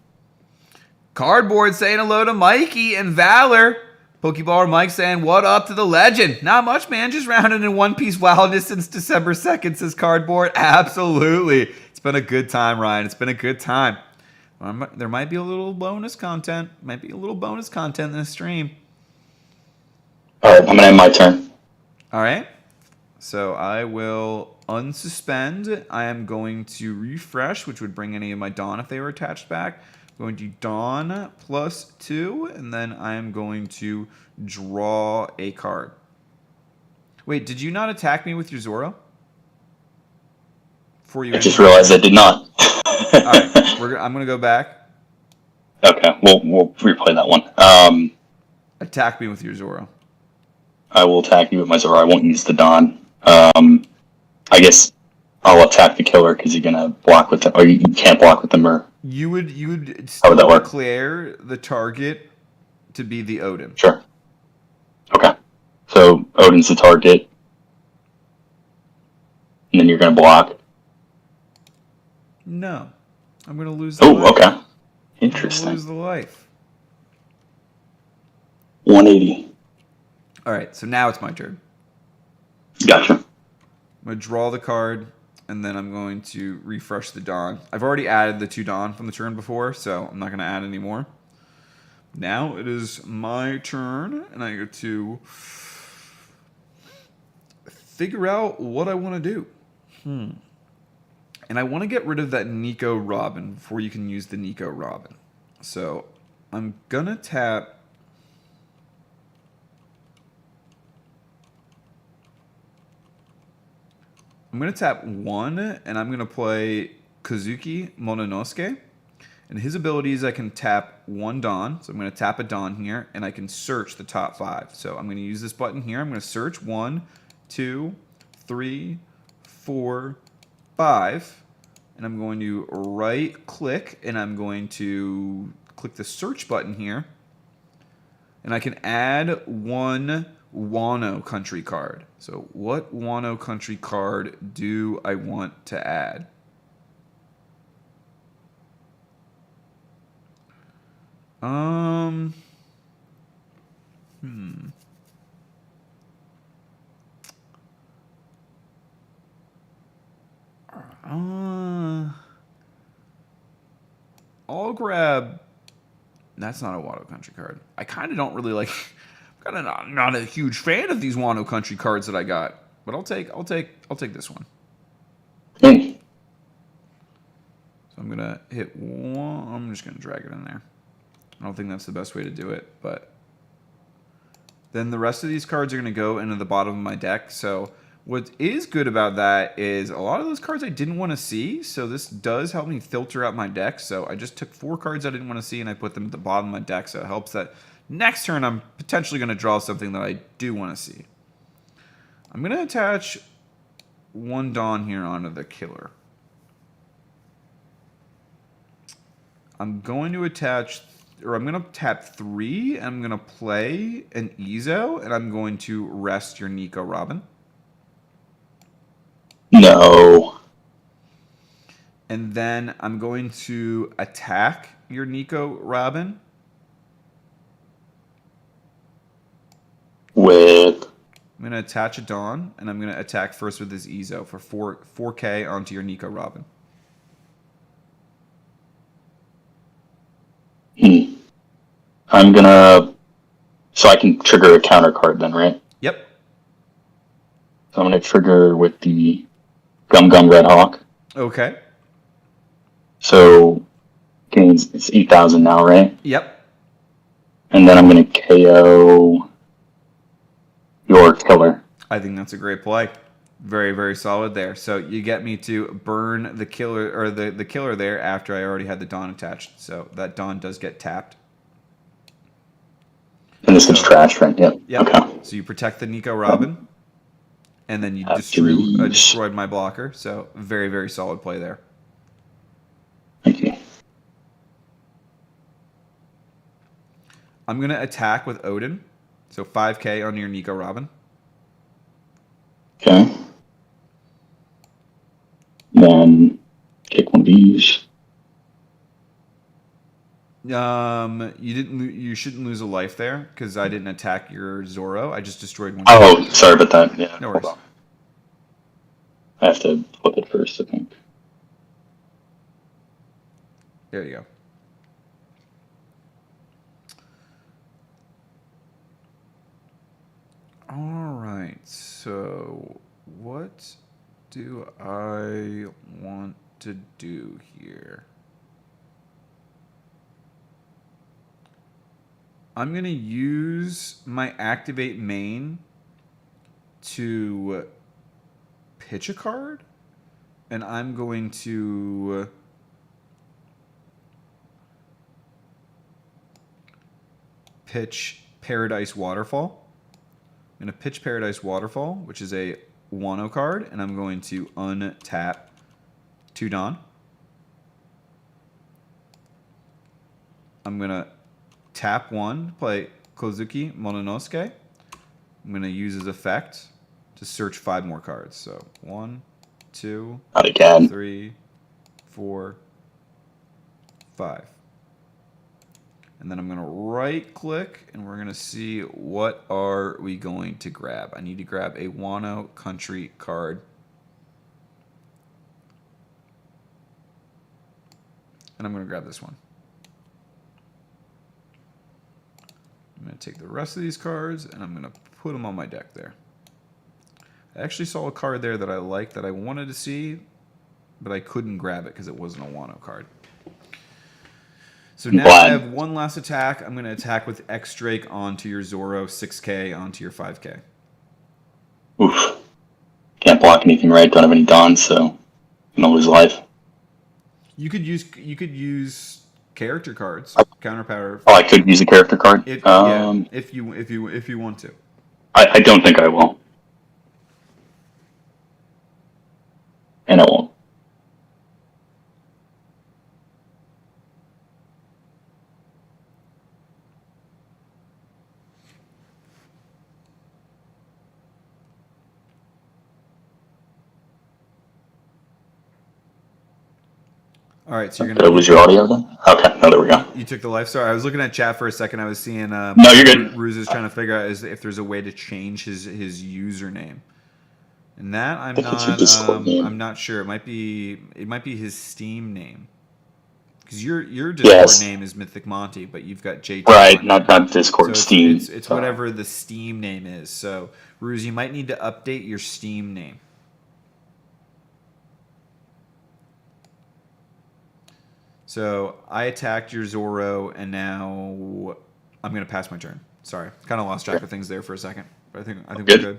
Cardboard saying hello to Mikey and Valor. Pokeballer Mike saying, what up to the legend? Not much, man. Just rounding in One Piece wildness since December 2nd, says Cardboard. Absolutely. It's been a good time, Ryan. It's been a good time. There might be a little bonus content. Might be a little bonus content in this stream. Alright, I'm going to end my turn. All right. So I will unsuspend. I am going to refresh, which would bring any of my Dawn if they were attached back. I'm going to Dawn +2, and then I am going to draw a card. Wait, did you not attack me with your Zoro? Before you I ended just your realized turn? I did not. All right, I'm gonna go back. Okay, we'll replay that one. Attack me with your Zoro. I will attack you with my Zoro. I won't use the Dawn. I guess I'll attack the killer because you're gonna block with them, or you can't block with them, or You would how would still that work? declare the target to be the Odin. Sure. Okay. So Odin's the target, and then you're gonna block. No, I'm gonna lose the Oh, life. okay. I'm gonna Interesting. lose the life. 180. All right, so now it's my turn. Gotcha. I'm gonna draw the card, and then I'm going to refresh the Dawn. I've already added the 2 Dawn from the turn before, so I'm not gonna add any more. Now it is my turn, and I get to figure out what I want to do. And I want to get rid of that Nico Robin before you can use the Nico Robin. So I'm gonna tap. I'm gonna tap 1, and I'm gonna play Kazuki Mononosuke. And his abilities, I can tap 1 Dawn. So I'm going to tap a Dawn here, and I can search the top 5. So I'm going to use this button here. I'm going to search 1, 2, 3, 4, 5. And I'm going to right click, and I'm going to click the search button here. And I can add 1 Wano country card. So what Wano country card do I want to add? Hmm. I'll grab. That's not a Wano Country card. I kind of don't really like. I'm kind of not a huge fan of these Wano Country cards that I got, but I'll take this one. Hmm. So I'm gonna hit 1. I'm just gonna drag it in there. I don't think that's the best way to do it, but then the rest of these cards are going to go into the bottom of my deck. So what is good about that is a lot of those cards I didn't want to see. So this does help me filter out my deck. So I just took 4 cards I didn't want to see and I put them at the bottom of my deck. So it helps that next turn I'm potentially going to draw something that I do want to see. I'm going to attach 1 Dawn here onto the killer. I'm going to attach, or I'm going to tap 3, and I'm going to play an Ezo, and I'm going to rest your Nico Robin. No. And then I'm going to attack your Nico Robin. With. I'm going to attach a Dawn, and I'm going to attack first with this Ezo for 4K onto your Nico Robin. I'm gonna. So I can trigger a counter card then, right? Yep. So I'm gonna trigger with the Gum Gum Red Hawk. Okay. So gains it's 8,000 now, right? Yep. And then I'm gonna KO your killer. I think that's a great play. Very, very solid there. So you get me to burn the killer, or the killer there after I already had the Dawn attached. So that Dawn does get tapped. And this gets trashed, right? Yep. Yep. Okay. So you protect the Nico Robin, and then you Please. destroyed my blocker. So very, very solid play there. Thank you. I'm going to attack with Odin. So 5K on your Nico Robin. Okay. Then take one of these. You shouldn't lose a life there because I didn't attack your Zoro. I just destroyed one. Oh, sorry about that. Yeah. No worries. Hold on. I have to flip it first, I think. There you go. All right. So What do I want to do here? I'm going to use my activate main to pitch a card, and I'm going to pitch Paradise Waterfall. I'm going to pitch Paradise Waterfall, which is a Wano card, and I'm going to untap Tudon. I'm going to tap 1, play Kozuki Mononosuke. I'm going to use his effect to search 5 more cards. So 1, 2, Not again. 3, 4, 5. And then I'm going to right click and we're going to see what are we going to grab. I need to grab a Wano country card. And I'm going to grab this one. I'm going to take the rest of these cards and I'm going to put them on my deck there. I actually saw a card there that I liked that I wanted to see, but I couldn't grab it because it wasn't a Wano card. So now I have one last attack. I'm going to attack with X Drake onto your Zoro, 6k onto your 5k. Oof. Can't block anything, right? Don't have any Dons, so I'm gonna lose life. You could use character cards, counter power. Oh, I could use a character card. If you want to. I don't think I will, and I won't. All right, so you're Did I gonna lose your audio then? Okay, no, there we go. You took the life. Sorry, I was looking at chat for a second. I was seeing. No, you're good. Ruse is trying to figure out if there's a way to change his username, and that I'm think it's your Discord name. I'm not sure. It might be his Steam name, because your Discord name is Mythic Monty, but you've got JT. Right, not Discord, so Steam. It's whatever the Steam name is. So Ruse, you might need to update your Steam name. So I attacked your Zoro, and now I'm going to pass my turn. Sorry, kind of lost track of things there for a second, but I think we're good.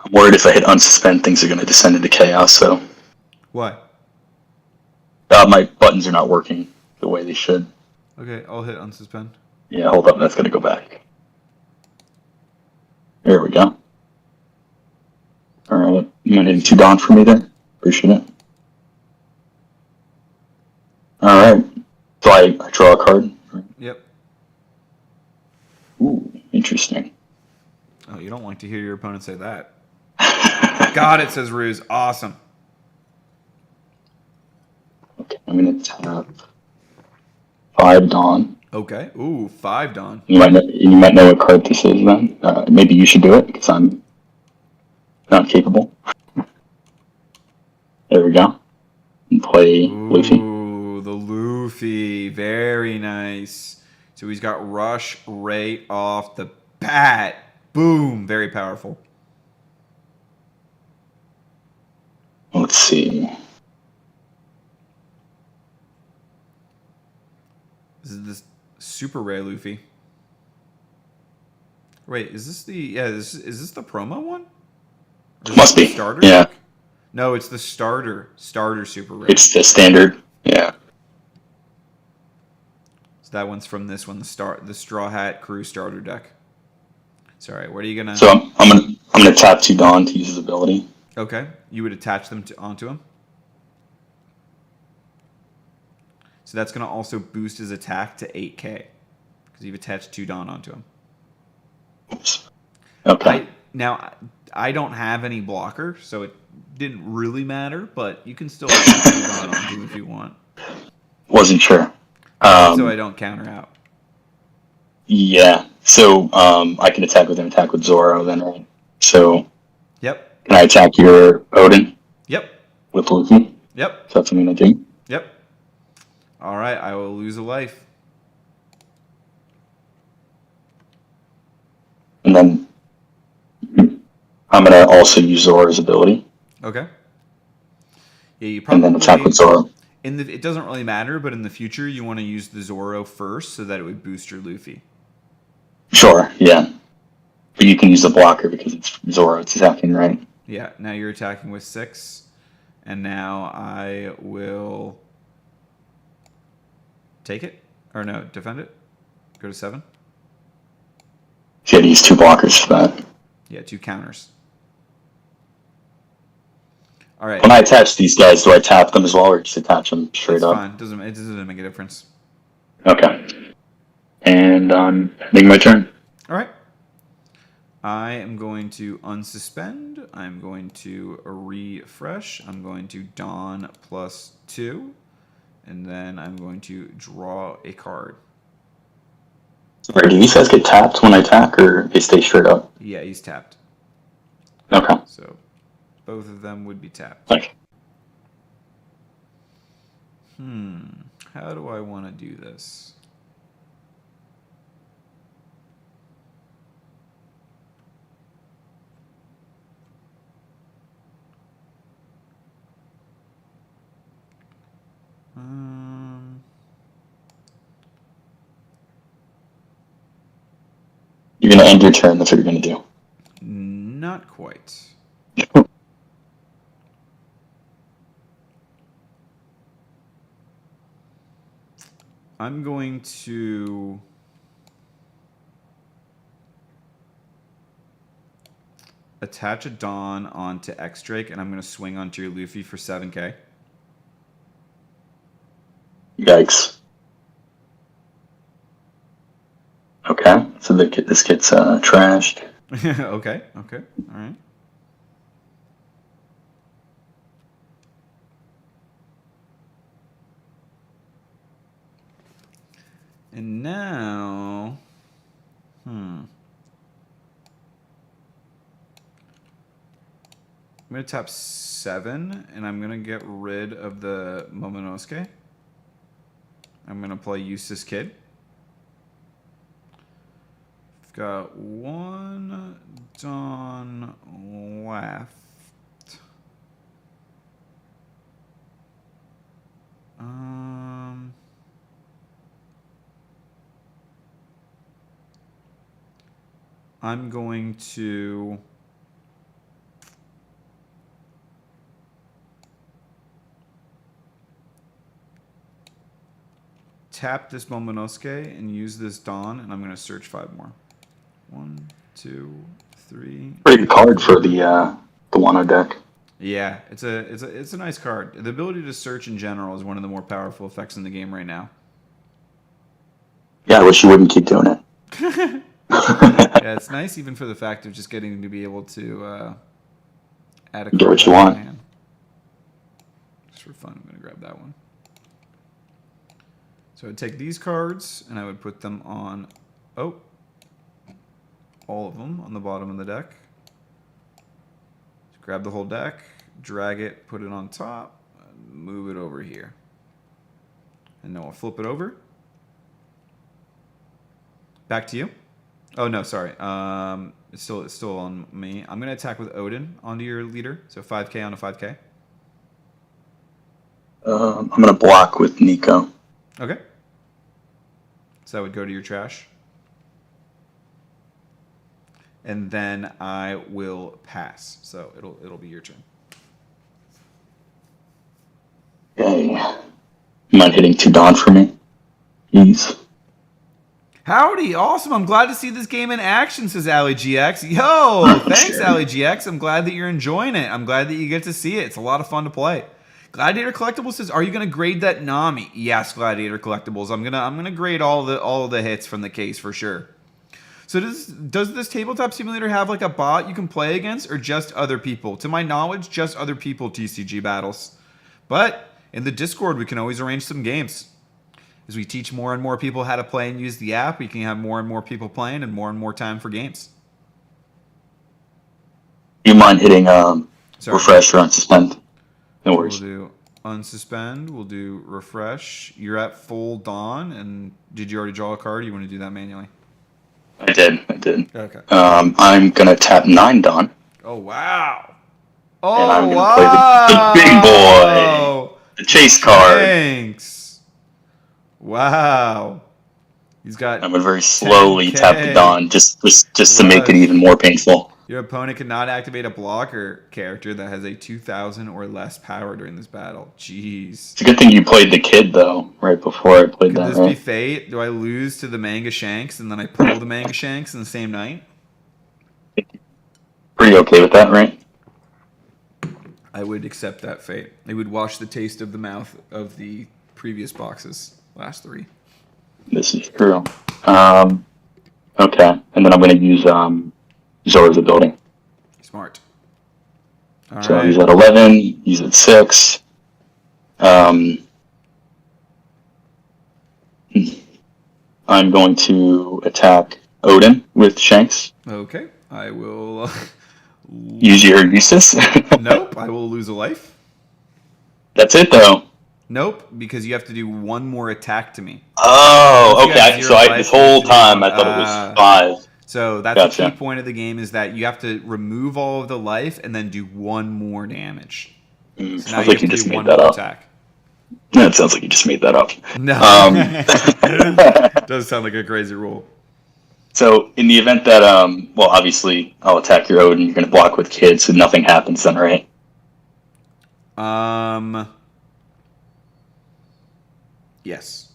I'm worried if I hit unsuspend, things are going to descend into chaos. So what? My buttons are not working the way they should. Okay, I'll hit unsuspend. Yeah, hold up, that's going to go back. There we go. All right, you mind hitting 2 Don for me there? Appreciate it. All right, so I draw a card. Yep. Ooh, interesting. Oh, you don't like to hear your opponent say that. Got it, says Ruse. Awesome. Okay, I'm going to tap 5 Don. Okay. Ooh, 5 Don. You might know what card this is then. Maybe you should do it because I'm not capable. There we go. And play Luffy. Ooh, the Luffy. Very nice. So he's got Rush right off the bat. Boom. Very powerful. Let's see. This is this super rare Luffy. Wait, is this the... Yeah, is this the promo one? Must be. Starter Yeah. deck? No, it's the starter super rare. It's the standard. Yeah. So that one's from this one, the Straw Hat Crew starter deck. Sorry, what are you gonna? So I'm gonna tap 2 Don to use his ability. Okay, you would attach them onto him. So that's gonna also boost his attack to 8k because you've attached 2 Don onto him. Oops. Okay. I don't have any blocker, so it didn't really matter. But you can still attach 2 Don onto him if you want. Wasn't sure. So I don't counter out. Yeah. So I can attack with Zoro then, right? So. Yep. Can I attack your Odin? Yep. With Luffy? Yep. Is that something I do? Yep. All right, I will lose a life. And then I'm gonna also use Zora's ability. Okay. Yeah, you And then attack with Zora. It doesn't really matter, but in the future, you want to use the Zoro first so that it would boost your Luffy. Sure, yeah. But you can use the blocker because it's Zora it's attacking, right? Yeah, now you're attacking with 6. And now I will take it. Or no, defend it. Go to 7. You had to use 2 blockers for that. Yeah, 2 counters. All right. When I attach these guys, do I tap them as well, or just attach them straight up? Fine. It doesn't make a difference. Okay. And I'm making my turn. All right. I am going to unsuspend. I'm going to refresh. I'm going to Dawn +2. And then I'm going to draw a card. Or do these guys get tapped when I attack, or they stay straight up? Yeah, he's tapped. Okay. So both of them would be tapped. Thanks. How do I want to do this? You're gonna end your turn, that's what you're gonna do. Not quite. I'm going to attach a Dawn onto X-Drake, and I'm going to swing onto your Luffy for 7k. Yikes. Okay, so this gets trashed. Okay, all right. And now, I'm going to tap 7, and I'm going to get rid of the Momonosuke. I'm going to play Eustace Kid. I've got 1 Dawn left. I'm going to tap this Momonosuke and use this Dawn, and I'm going to search 5 more. 1, 2, 3. Pretty good card for the Wano deck. Yeah, it's a nice card. The ability to search in general is one of the more powerful effects in the game right now. Yeah, I wish you wouldn't keep doing it. Yeah, it's nice even for the fact of just getting to be able to add a card. Get what you want. Hand. Just for fun, I'm going to grab that one. So I'd take these cards and I would put them on, all of them on the bottom of the deck. Just grab the whole deck, drag it, put it on top, and move it over here. And then we'll flip it over. Back to you. Oh no, sorry. It's still on me. I'm gonna attack with Odin onto your leader. So 5k onto 5k. I'm gonna block with Nico. Okay. So that would go to your trash. And then I will pass. So it'll be your turn. Okay. You mind hitting 2 Dawn for me? Ease. Howdy, awesome. I'm glad to see this game in action, says AliGX. Yo, thanks, AliGX. I'm glad that you're enjoying it. I'm glad that you get to see it. It's a lot of fun to play. Gladiator Collectibles says, "Are you going to grade that Nami?" Yes, Gladiator Collectibles. I'm gonna grade all of the hits from the case for sure. So does this tabletop simulator have like a bot you can play against, or just other people? To my knowledge, just other people TCG battles. But in the Discord, we can always arrange some games. As we teach more and more people how to play and use the app, we can have more and more people playing and more time for games. You mind hitting refresh or unsuspend? No worries. We'll do unsuspend. We'll do refresh. You're at full Dawn, and did you already draw a card? Or you want to do that manually? I did. Okay. I'm gonna tap 9 Dawn. Oh, wow. And I'm Oh, going to play the big boy. The chase card. Thanks. Wow. He's got I'm going to very slowly 10K tap the Dawn just to make it plus. even more painful. Your opponent cannot activate a blocker character that has a 2,000 or less power during this battle. Jeez. It's a good thing you played the kid, though, right before I played Could that, this right? be fate? Do I lose to the Manga Shanks and then I pull the Manga Shanks in the same night? Pretty okay with that, right? I would accept that fate. It would wash the taste of the mouth of the previous boxes, last 3. This is true. Okay, and then I'm going to use Zora's ability. Smart. So I'll use at 11, use at 6. I'm going to attack Odin with Shanks. Okay, I will... Use your Eustace. Nope, I will lose a life. That's it, though. Nope, because you have to do one more attack to me. Oh, You got okay. 0 So life, this you have whole to do time one. I thought it was 5. So that's Gotcha. the key point of the game, is that you have to remove all of the life and then do one more damage. So now Sounds like you just made that up. attack. No, it sounds like you just made that up. No. Does sound like a crazy rule. So in the event that, well, obviously I'll attack your Odin, you're going to block with kids, so nothing happens then, right? Yes.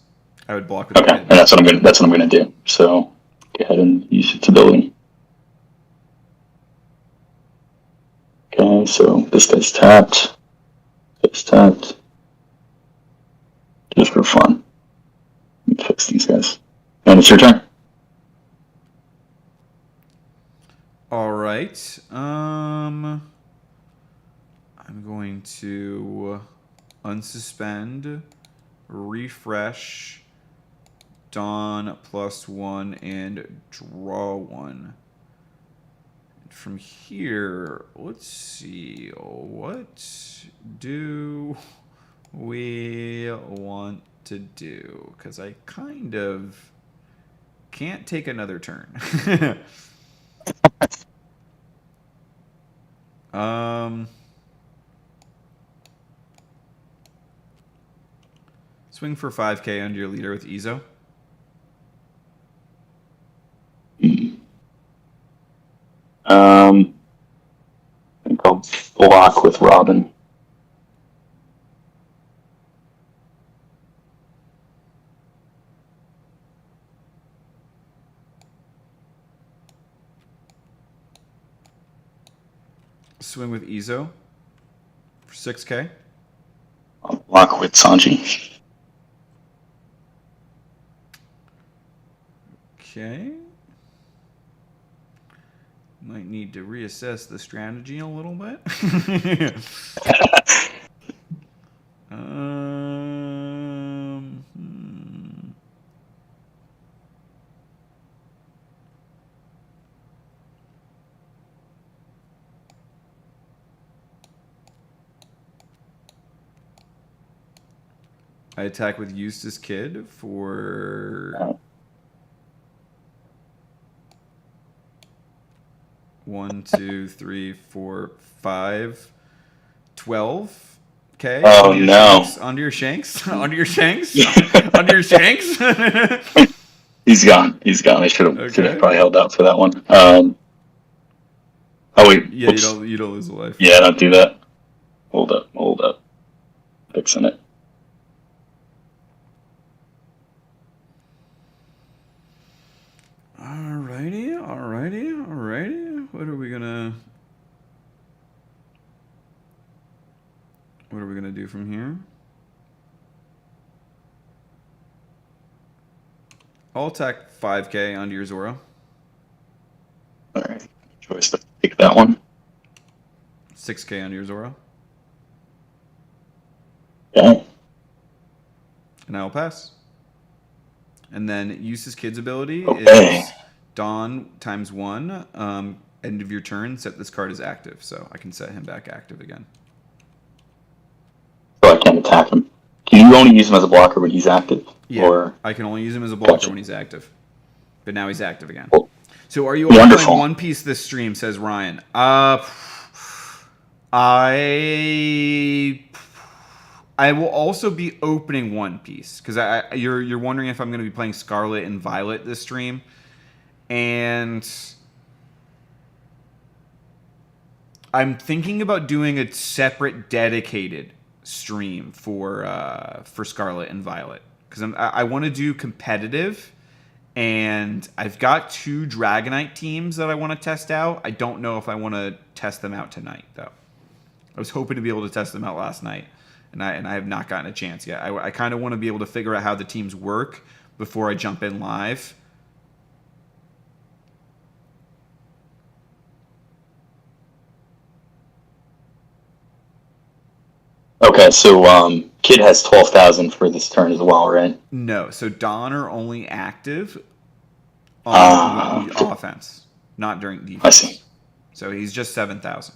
I would block with Okay, the and that's what I'm gonna do. So go ahead and use its ability. Okay, so this guy's tapped. It's tapped. Just for fun. Let me fix these guys. And it's your turn. All right. I'm going to unsuspend, refresh, Dawn +1, and draw 1. From here, let's see. What do we want to do? Because I kind of can't take another turn. Swing for 5K under your leader with Ezo. I think I'll block with Robin. Swing with Ezo for 6K. I'll block with Sanji. Okay. Might need to reassess the strategy a little bit. I attack with Eustace Kid for 1, 2, 3, 4, 5, 12. Okay. Oh no! Under your shanks. Under your shanks. Under your shanks. He's gone. He's gone. I should have probably held out for that one. Oh wait. Yeah, you don't lose a life. Yeah, don't do that. Hold up. Fixing it. Alrighty. What are we gonna do from here? I'll attack 5K onto your Zora. Alright. Choice to pick that one. 6K onto your Zora. Okay. And I'll pass. And then Eustace Kid's ability is Dawn ×1. End of your turn, set this card as active. So I can set him back active again. So I can't attack him. Can you only use him as a blocker when he's active? Yeah, or... I can only use him as a blocker when he's active. But now he's active again. Cool. So are you only Wonderful. playing One Piece this stream, says Ryan. I will also be opening One Piece because you're wondering if I'm going to be playing Scarlet and Violet this stream, and I'm thinking about doing a separate dedicated stream for Scarlet and Violet because I want to do competitive, and I've got 2 Dragonite teams that I want to test out. I don't know if I want to test them out tonight though. I was hoping to be able to test them out last night, and I have not gotten a chance yet. I kind of want to be able to figure out how the teams work before I jump in live. Okay, so Kid has 12,000 for this turn as well, right? No, so Don are only active on the offense, not during defense. I see. So he's just 7,000.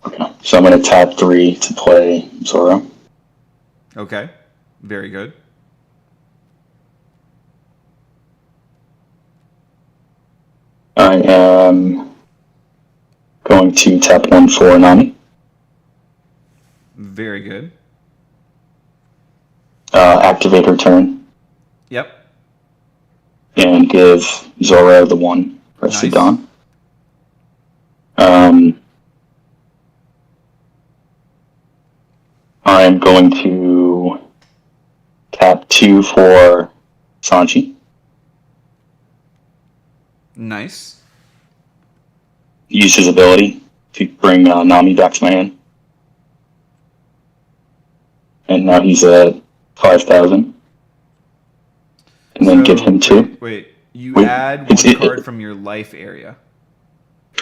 Okay, so I'm going to tap 3 to play Zoro. Okay, very good. I am going to tap 1 for Nami. Very good. Activate her turn. Yep. And give Zoro the 1 for Sudan. I'm going to tap 2 for Sanji. Nice. Use his ability to bring Nami back to my hand. And now he's at 5,000. And then give him 2. Wait. You add 1 card from your life area.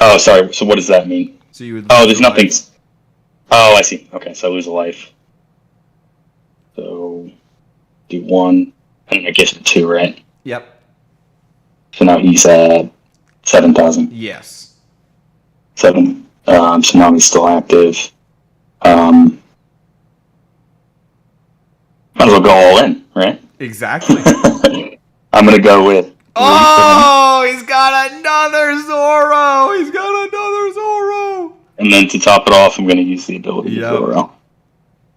Oh, sorry. So what does that mean? So you would there's nothing. Oh, I see. Okay, so I lose a life. So do 1, and I guess 2, right? Yep. So now he's at 7,000. Yes. 7. So now he's still active. Might as well go all in, right? Exactly. I'm gonna go with. Oh, he's got another Zoro. He's got another Zoro. And then to top it off, I'm gonna use the ability of Zoro.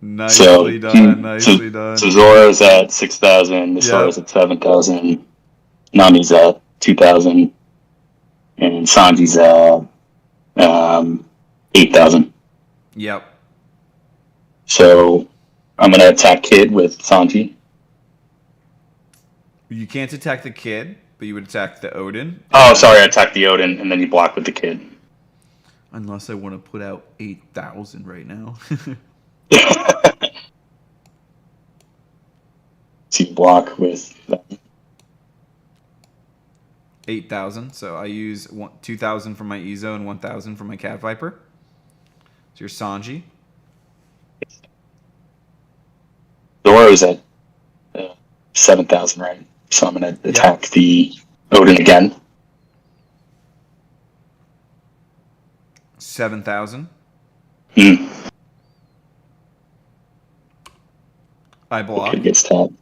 Nicely done. So Zoro's at 6,000. Misoro's at 7,000. Nami's at 2,000. And Sanji's at 8,000. Yep. So I'm going to attack Kid with Sanji. You can't attack the Kid, but you would attack the Odin. Oh, sorry, I attacked the Odin, and then you block with the Kid. Unless I want to put out 8,000 right now. So you block with that. 8,000. So I use 2,000 for my Izo and 1,000 for my Cat Viper. So you're Sanji. Zoro's at 7,000, right? So I'm going to attack the Odin again. 7,000. I block. Kid gets tapped.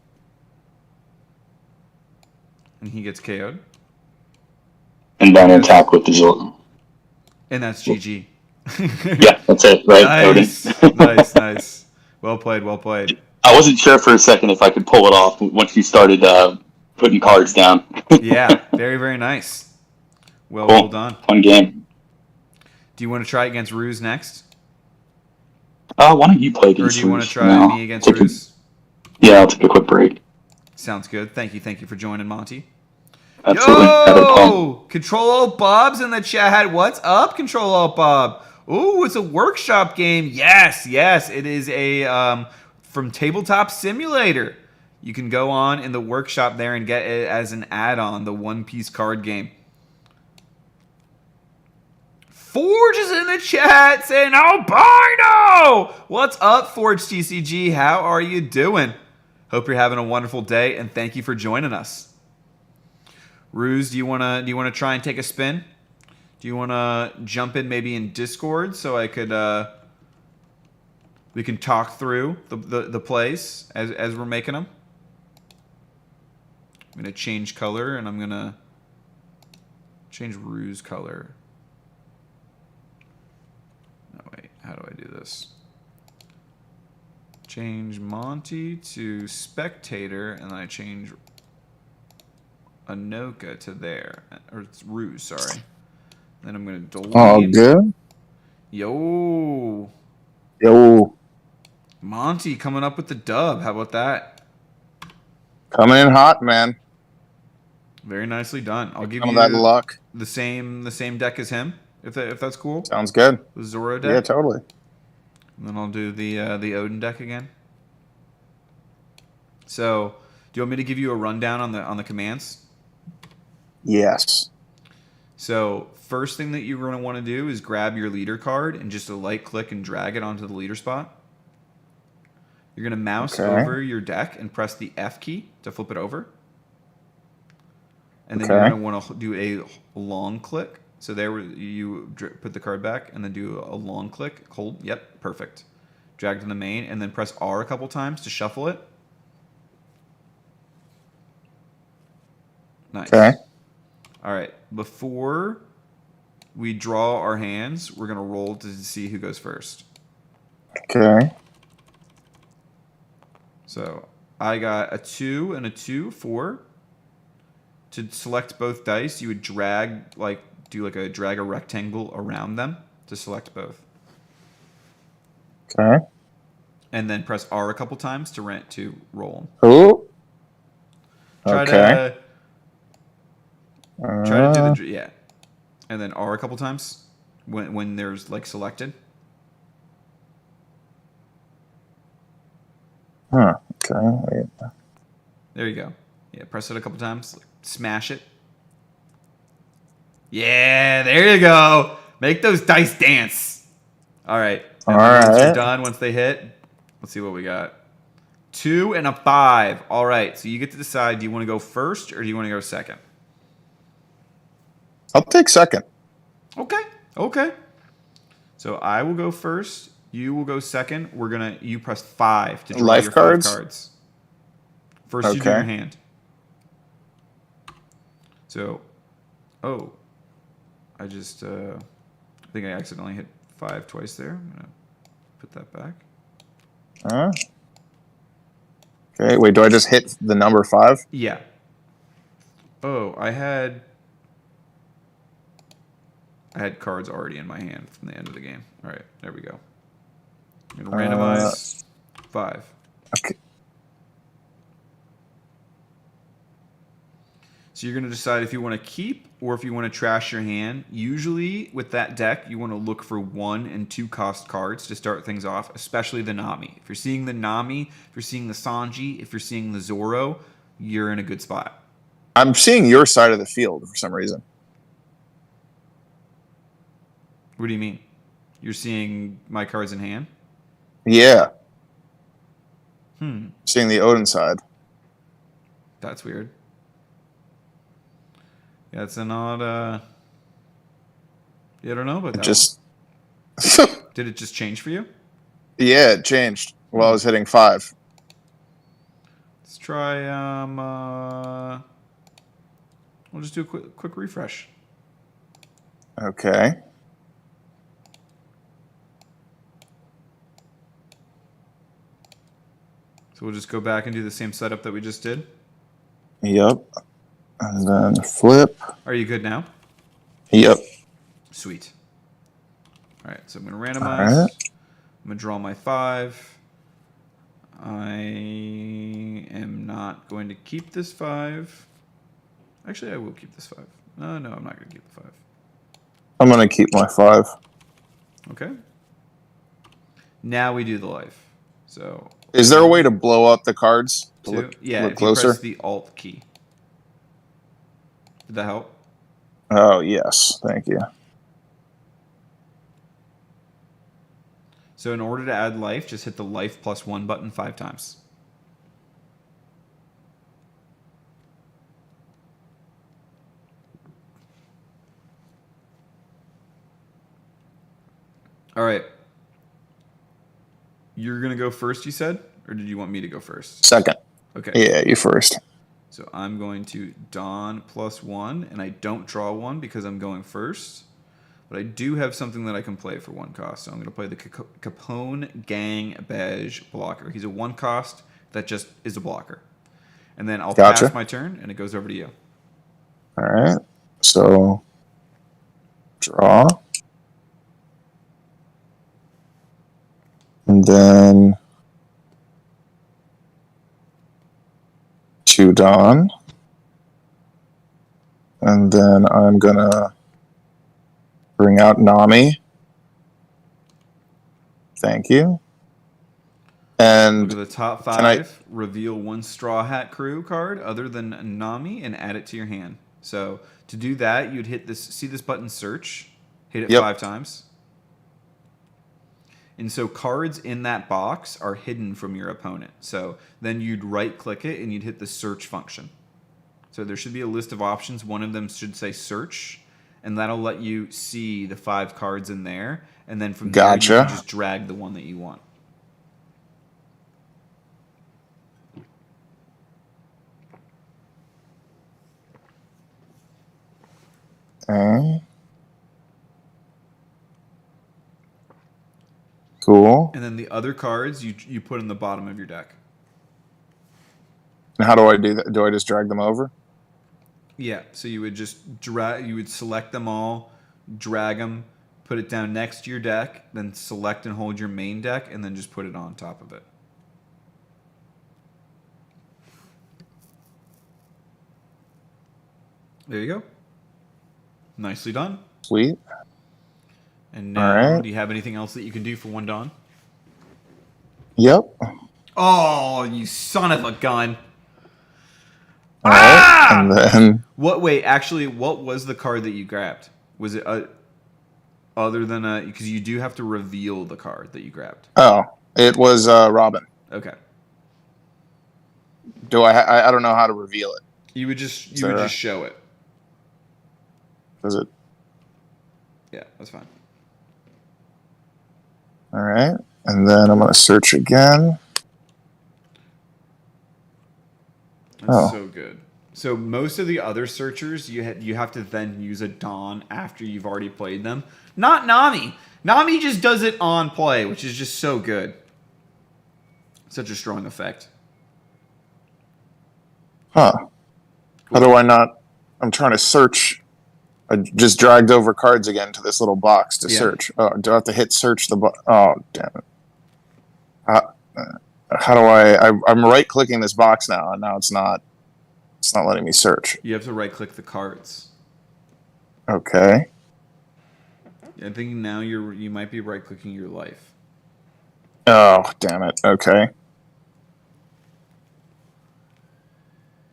And he gets KO'd. And then attack with the Zoro. And that's GG. Yeah, that's it, right? Nice. Odin. Nice. Well played, well played. I wasn't sure for a second if I could pull it off once you started putting cards down. Yeah, very, very nice. Well, cool. Well done. Fun game. Do you want to try against Ruse next? Why don't you play against Ruse? Or do you want to try me against Ruse? Yeah, I'll take a quick break. Sounds good. Thank you for joining, Monty. Absolutely. Yo! Control Alt Bob's in the chat. What's up, Control Alt Bob? Ooh, it's a workshop game. Yes. It is a from Tabletop Simulator. You can go on in the workshop there and get it as an add-on, the One Piece card game. Forge is in the chat saying, albino! What's up, Forge TCG? How are you doing? Hope you're having a wonderful day, and thank you for joining us. Ruse, do you wanna try and take a spin? Do you wanna jump in maybe in Discord so I could we can talk through the plays as we're making them? I'm going to change color, and I'm going to change Rue's color. No, wait. How do I do this? Change Monty to spectator, and then I change Anoka to there. Or it's Rue, sorry. Then I'm going to delete. Oh, good. Yo. Yo, Monty coming up with the dub. How about that? coming in hot, man. Very nicely done. I'll give Some of that you luck. the same deck as him, if that's cool. Sounds good. The Zoro Yeah, deck. totally. And then I'll do the Odin deck again. So, do you want me to give you a rundown on the commands? Yes. So, first thing that you're going to want to do is grab your leader card and just a light click and drag it onto the leader spot. You're going to mouse over your deck and press the F key to flip it over. And then you're going to want to do a long click. So there you put the card back and then do a long click. Hold. Yep, perfect. Drag to the main and then press R a couple times to shuffle it. Nice. Okay. All right. Before we draw our hands, we're going to roll to see who goes first. Okay. So I got a 2 and a 2, 4. To select both dice, you would drag a rectangle around them to select both. Okay. And then press R a couple times to roll. Ooh. Try Okay. to do the yeah. And then R a couple times when there's like selected. Huh. Okay. Wait. There you go. Yeah, press it a couple times. Smash it. Yeah, there you go. Make those dice dance. All right. And then once you're done, once they hit, let's see what we got. 2 and a 5. All right. So you get to decide, do you want to go first or do you want to go second? I'll take second. Okay. So I will go first. You will go second. You press 5 to draw Life your cards? 5 cards. First you do your hand. So, I just, I think I accidentally hit 5 twice there. I'm going to put that back. Okay, wait, do I just hit the number 5? Yeah. Oh, I had cards already in my hand from the end of the game. All right, there we go. I'm going to randomize 5. Okay. So you're going to decide if you want to keep or if you want to trash your hand. Usually with that deck, you want to look for 1 and 2 cost cards to start things off, especially the Nami. If you're seeing the Nami, if you're seeing the Sanji, if you're seeing the Zoro, you're in a good spot. I'm seeing your side of the field for some reason. What do you mean? You're seeing my cards in hand? Yeah. Seeing the Odin side. That's weird. Yeah, it's an odd. Yeah, I don't know about that. Just. Did it just change for you? Yeah, it changed while I was hitting 5. Let's try. We'll just do a quick refresh. Okay. So we'll just go back and do the same setup that we just did. Yep. And then flip. Are you good now? Yep. Sweet. All right, so I'm going to randomize. Right. I'm going to draw my 5. I am not going to keep this 5. Actually, I will keep this 5. No, I'm not going to keep the 5. I'm going to keep my 5. Okay. Now we do the life. So. Is there a way to blow up the cards to look if closer? you press the Alt key. Did that help? Oh, yes. Thank you. So in order to add life, just hit the life +1 button 5 times. All right. You're going to go first, you said? Or did you want me to go first? Second. Okay. Yeah, you first. So I'm going to Don +1, and I don't draw one because I'm going first. But I do have something that I can play for 1 cost. So I'm going to play the Capone Gang Beige blocker. He's a 1 cost that just is a blocker. And then I'll pass my turn, and it goes over to you. All right. So, draw. And then 2 Dawn. And then I'm going to bring out Nami. Thank you. And look at the top 5. Reveal 1 Straw Hat Crew card other than Nami and add it to your hand. So to do that, you'd hit this. See this button, search. Hit it 5 times. And so cards in that box are hidden from your opponent. So then you'd right-click it and you'd hit the search function. So there should be a list of options. One of them should say search, and that'll let you see the 5 cards in there. And then from there, you can just drag the one that you want. Okay. Cool. And then the other cards you put in the bottom of your deck. And how do I do that? Do I just drag them over? Yeah, so you would just drag. You would select them all, drag them, put it down next to your deck, then select and hold your main deck, and then just put it on top of it. There you go. Nicely done. Sweet. And now, do you have anything else that you can do for 1 Dawn? Yep. Oh, you son of a gun! All right. And then what? Wait, actually, what was the card that you grabbed? Was it other than because you do have to reveal the card that you grabbed? Oh, it was Robin. Okay. Do I don't know how to reveal it. You would just show it. Does it? Yeah, that's fine. All right. And then I'm going to search again. That's so good. So most of the other searchers, you have to then use a Dawn after you've already played them. Not Nami. Nami just does it on play, which is just so good. Such a strong effect. Huh. How do I not? I'm trying to search. I just dragged over cards again to this little box to search. Oh, do I have to hit search the oh, damn it. How do I'm right-clicking this box now, and now it's not letting me search. You have to right-click the cards. Okay. I think now you might be right-clicking your life. Oh, damn it. Okay.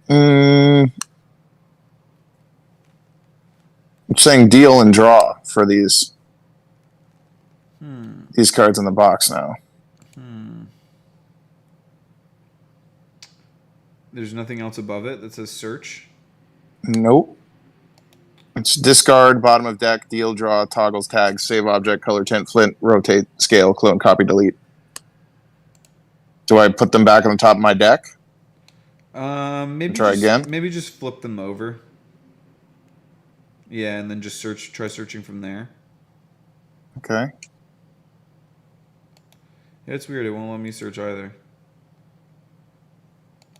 I'm saying deal and draw for these cards in the box now. There's nothing else above it that says search? Nope. It's discard, bottom of deck, deal, draw, toggles, tags, save object, color tint, flint, rotate, scale, clone, copy, delete. Do I put them back on the top of my deck? Maybe try again. Maybe just flip them over. Yeah, and then just try searching from there. Okay. Yeah, it's weird. It won't let me search either.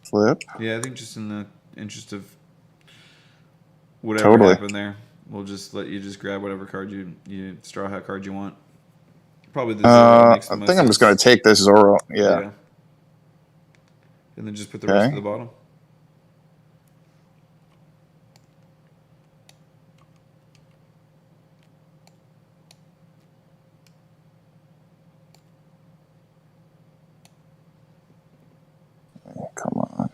Flip. Yeah, I think just in the interest of whatever happened there, we'll just let you just grab whatever card you straw hat card you want. Probably the Zoro makes the most sense. I'm just going to take this Zoro. Yeah. And then just put the rest at the bottom. Come on.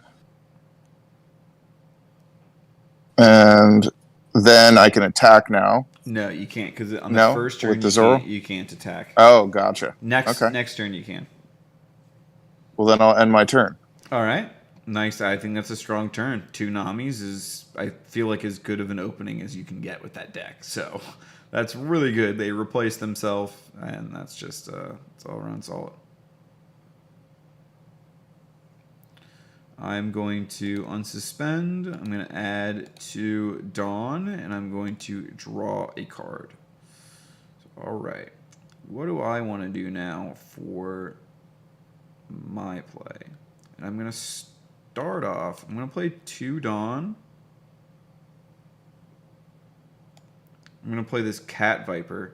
And then I can attack now. No, you can't, because on the first turn with the Zoro? You can't attack. Oh, gotcha. Next turn you can. Well, then I'll end my turn. All right. Nice. I think that's a strong turn. 2 Namis is, I feel like, as good of an opening as you can get with that deck. So that's really good. They replace themselves, and that's just it's all around solid. I'm going to unsuspend. I'm going to add to Dawn, and I'm going to draw a card. So, all right. What do I want to do now for my play? And I'm going to start off. I'm going to play 2 Dawn. I'm going to play this Cat Viper.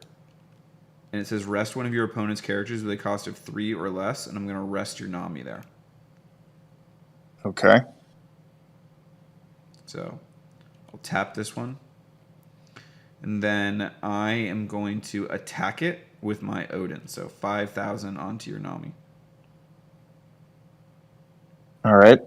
And it says rest one of your opponent's characters with a cost of 3 or less, and I'm going to rest your Nami there. Okay. So I'll tap this one. And then I am going to attack it with my Odin. So 5,000 onto your Nami. All right.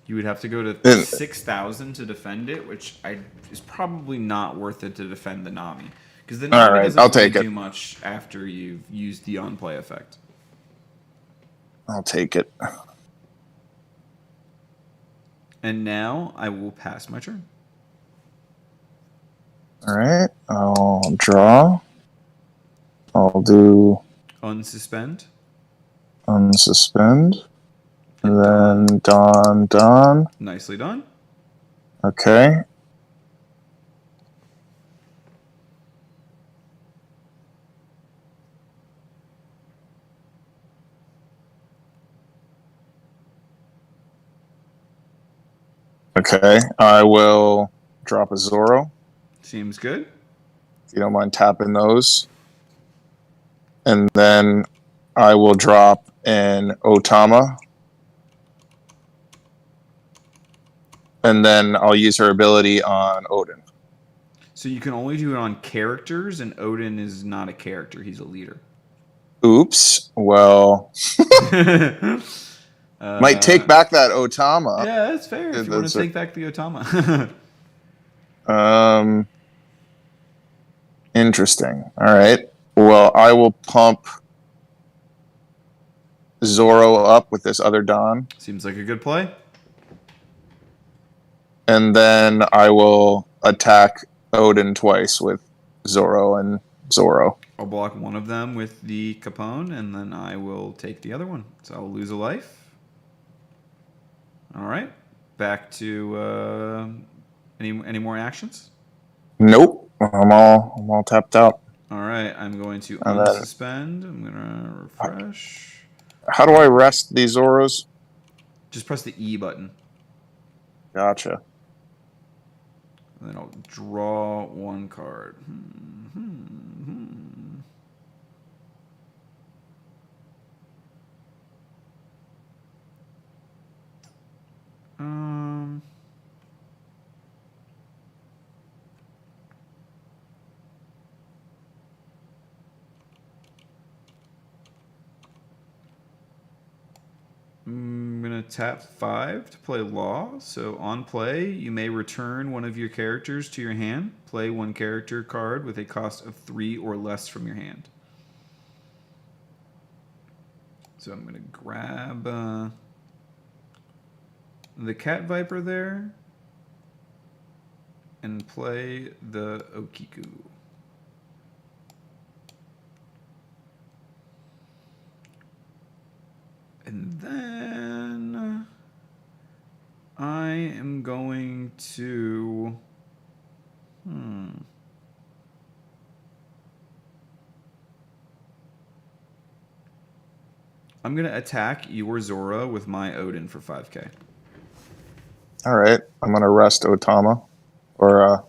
You would have to go to 6,000 to defend it, which is probably not worth it to defend the Nami. Because the Nami right, doesn't I'll really take it. do much after you've used the on-play effect. I'll take it. And now I will pass my turn. All right. I'll draw. I'll do Unsuspend. unsuspend. And then Dawn. Nicely done. Okay. Okay. I will drop a Zoro. Seems good. If you don't mind tapping those. And then I will drop an Otama. And then I'll use her ability on Odin. So you can only do it on characters, and Odin is not a character. He's a leader. Oops. Well, might take back that Otama. Yeah, that's fair. If you want to take back the Otama. Interesting. All right. Well, I will pump Zoro up with this other Dawn. Seems like a good play. And then I will attack Odin twice with Zoro and Zoro. I'll block one of them with the Capone, and then I will take the other one. So I'll lose a life. All right. Back to any more actions? Nope. I'm all tapped out. All right. I'm going to And then- unsuspend. I'm going to refresh. How do I rest these Zoros? Just press the E button. Gotcha. And then I'll draw one card. I'm going to tap 5 to play Law. So on play, you may return one of your characters to your hand. Play one character card with a cost of 3 or less from your hand. So I'm going to grab the Cat Viper there and play the Okiku. And then I am going to... I'm going to attack your Zora with my Odin for 5k. All right. I'm going to rest Otama. Or,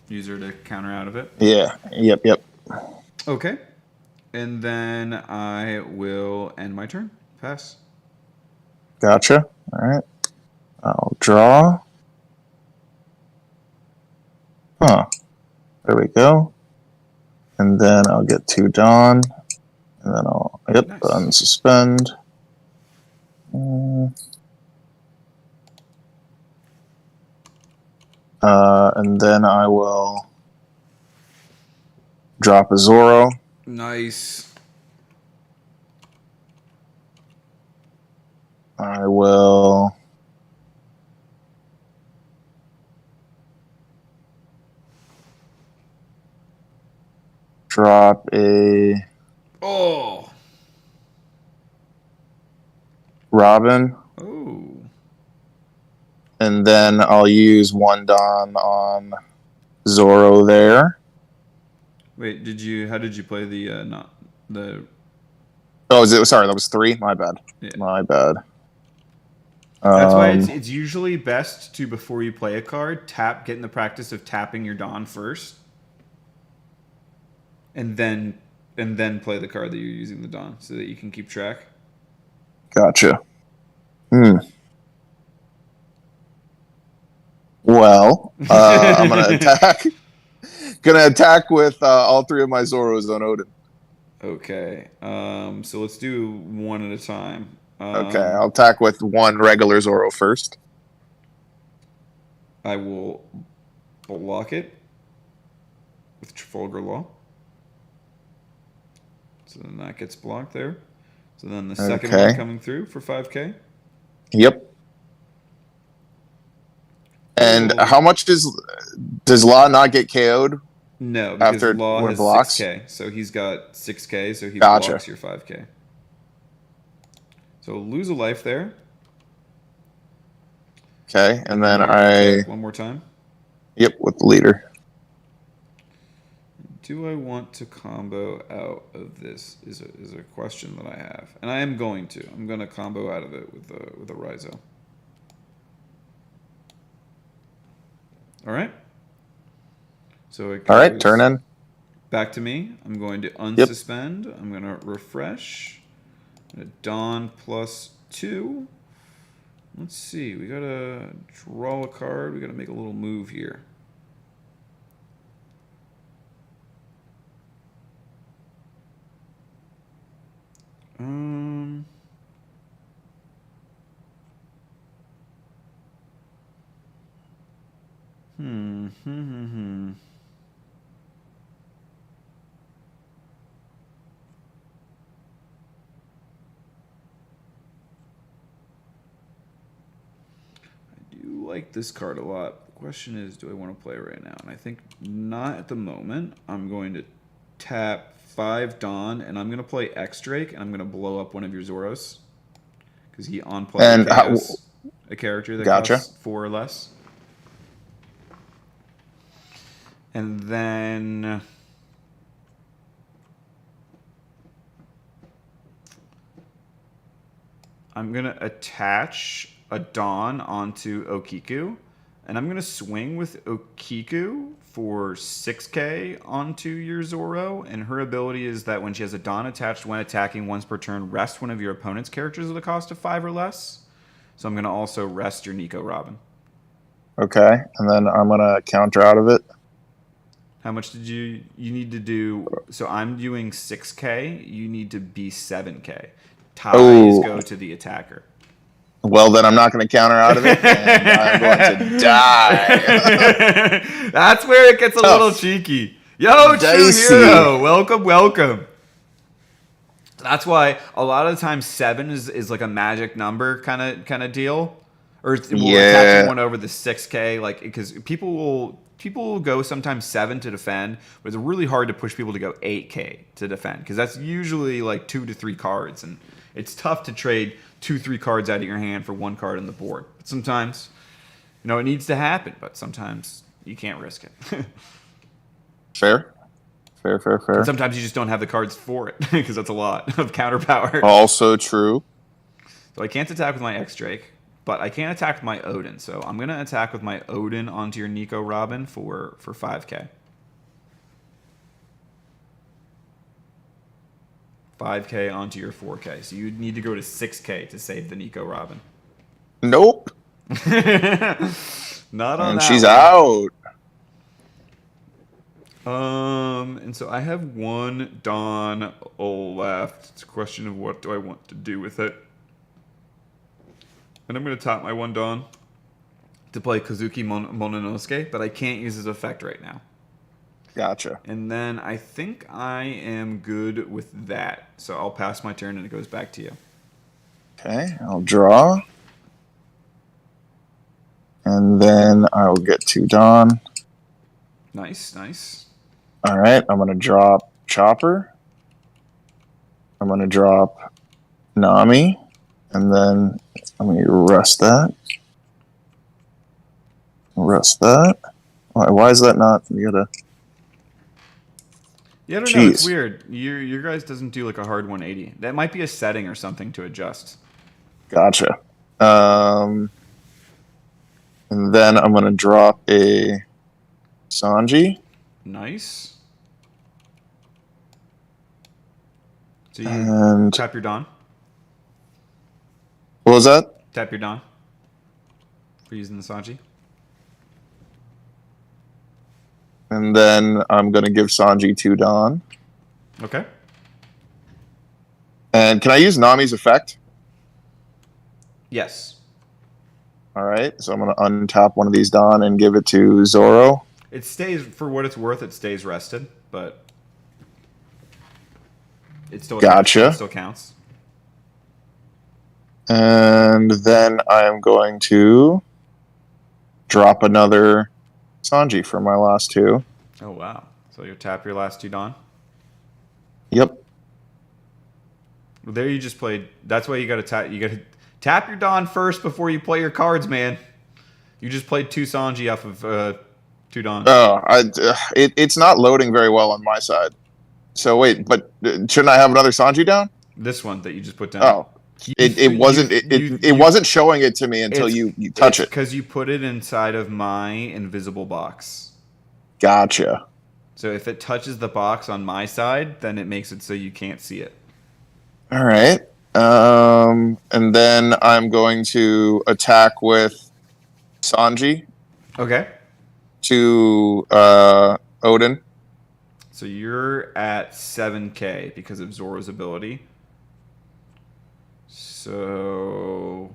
Use her to counter out of it. yeah. Yep. Okay. And then I will end my turn. Pass. Gotcha. All right. I'll draw. Huh. There we go. And then I'll get 2 Dawn. And then I'll Nice. unsuspend. And then I will drop a Zoro. Nice. I will drop a Oh. Robin, Oh. and then I'll use 1 Don on Zoro there. Wait, how did you play the not the Oh, sorry, that was 3? My bad. Yeah. My bad. That's why it's usually best to, before you play a card, get in the practice of tapping your Don first. And then play the card that you're using the Don so that you can keep track. Gotcha. Well, I'm gonna attack. Gonna attack with all 3 of my Zoros on Odin. Okay. So let's do one at a time. Okay, I'll attack with 1 regular Zoro first. I will block it with Trafalgar Law. So then that gets blocked there. So then the second one coming through for 5k. Yep. And how much does Law not get KO'd? No, because after Law one has blocks? 6k. So he's got 6k, so he Gotcha. blocks your 5k. So lose a life there. Okay, and then one more time. Yep, with the leader. Do I want to combo out of this? Is a question that I have, and I am going to. I'm going to combo out of it with a Rhizo. All right. So it goes all right, turn in. Back to me. I'm going to unsuspend. Yep. I'm going to refresh. Dawn +2. Let's see. We got to draw a card. We got to make a little move here. Like this card a lot. The question is, do I want to play right now? And I think not at the moment. I'm going to tap 5 Dawn, and I'm going to play X Drake, and I'm going to blow up one of your Zoros because he on play KOs a character that costs 4 or less. And then I'm going to attach a Dawn onto Okiku, and I'm going to swing with Okiku for 6k onto your Zoro, and her ability is that when she has a Dawn attached when attacking once per turn, rest one of your opponent's characters at a cost of 5 or less. So I'm going to also rest your Nico Robin. Okay, and then I'm going to counter out of it. How much did you need to do? So I'm doing 6k, you need to be 7k. Ties go to the attacker. Well, then I'm not going to counter out of it, and I'm going to die. That's where it gets a little cheeky. Yo, True Hero, welcome. That's why a lot of the times 7 is like a magic number kind of deal, or attaching one over the 6k, like because people will go sometimes 7 to defend, but it's really hard to push people to go 8k to defend because that's usually like 2 to 3 cards, and it's tough to trade 2-3 cards out of your hand for 1 card on the board. But sometimes, it needs to happen, but sometimes you can't risk it. Fair. And sometimes you just don't have the cards for it because that's a lot of counter power. Also true. So I can't attack with my X Drake, but I can attack with my Odin. So I'm going to attack with my Odin onto your Nico Robin for 5k. 5k onto your 4k. So you need to go to 6k to save the Nico Robin. Nope. Not on and that she's one. Out. And so I have 1 Dawn left. It's a question of what do I want to do with it. And I'm going to top my 1 Dawn to play Kazuki Mononosuke, but I can't use his effect right now. Gotcha. And then I think I am good with that. So I'll pass my turn and it goes back to you. Okay, I'll draw. And then I'll get 2 Dawn. Nice. All right, I'm going to drop Chopper. I'm going to drop Nami. And then let me rest that. Rest that. Why is that not? You gotta. Yeah, I don't know. It's Jeez. weird. Your guys doesn't do like a hard 180. That might be a setting or something to adjust. Gotcha. And then I'm going to drop a Sanji. Nice. So you And tap your Dawn. what was that? Tap your Dawn. For using the Sanji. And then I'm going to give Sanji 2 Dawn. Okay. And can I use Nami's effect? Yes. All right. So I'm going to untap one of these Dawn and give it to Zoro. It stays, for what it's worth, it stays rested, but it still Gotcha. Counts. It still counts. And then I'm going to drop another Sanji for my last 2. Oh, wow. So you tap your last 2 Dawn? Yep. Well, there you just played. That's why you got to tap. You got to tap your Dawn first before you play your cards, man. You just played 2 Sanji off of 2 Dawn. Oh, it's not loading very well on my side. So wait, but shouldn't I have another Sanji down? This one that you just put down. Oh, it wasn't showing it to me until you touch it. Because you put it inside of my invisible box. Gotcha. So if it touches the box on my side, then it makes it so you can't see it. All right. And then I'm going to attack with Sanji Okay. to Odin. So you're at 7k because of Zoro's ability. So,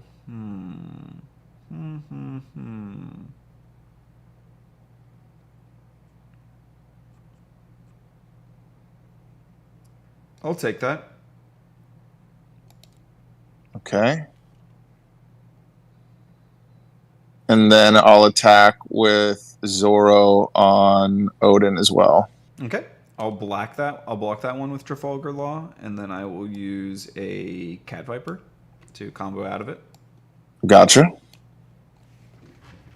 I'll take that. Okay. And then I'll attack with Zoro on Odin as well. Okay. I'll block that one with Trafalgar Law, and then I will use a Cat Viper to combo out of it. Gotcha.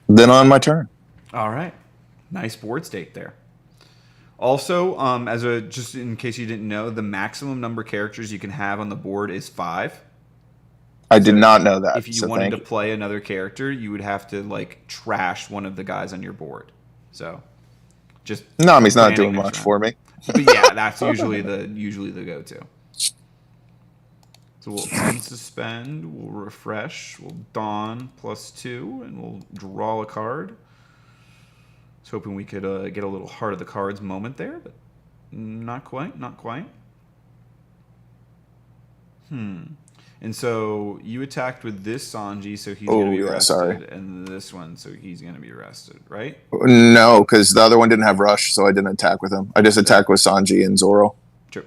Then on my turn. All right. Nice board state there. Also, just in case you didn't know, the maximum number of characters you can have on the board is 5. I did not know that. If you wanted to play another character, you would have to like trash one of the guys on your board. So, just Nami's not doing much for me. But yeah, that's usually the go-to. So we'll unsuspend, we'll refresh, we'll Dawn +2, and we'll draw a card. I was hoping we could get a little heart of the cards moment there, but not quite. And so you attacked with this Sanji, so he's going to be arrested. Sorry. And this one, so he's going to be arrested, right? No, because the other one didn't have rush, so I didn't attack with him. I just attacked with Sanji and Zoro. True.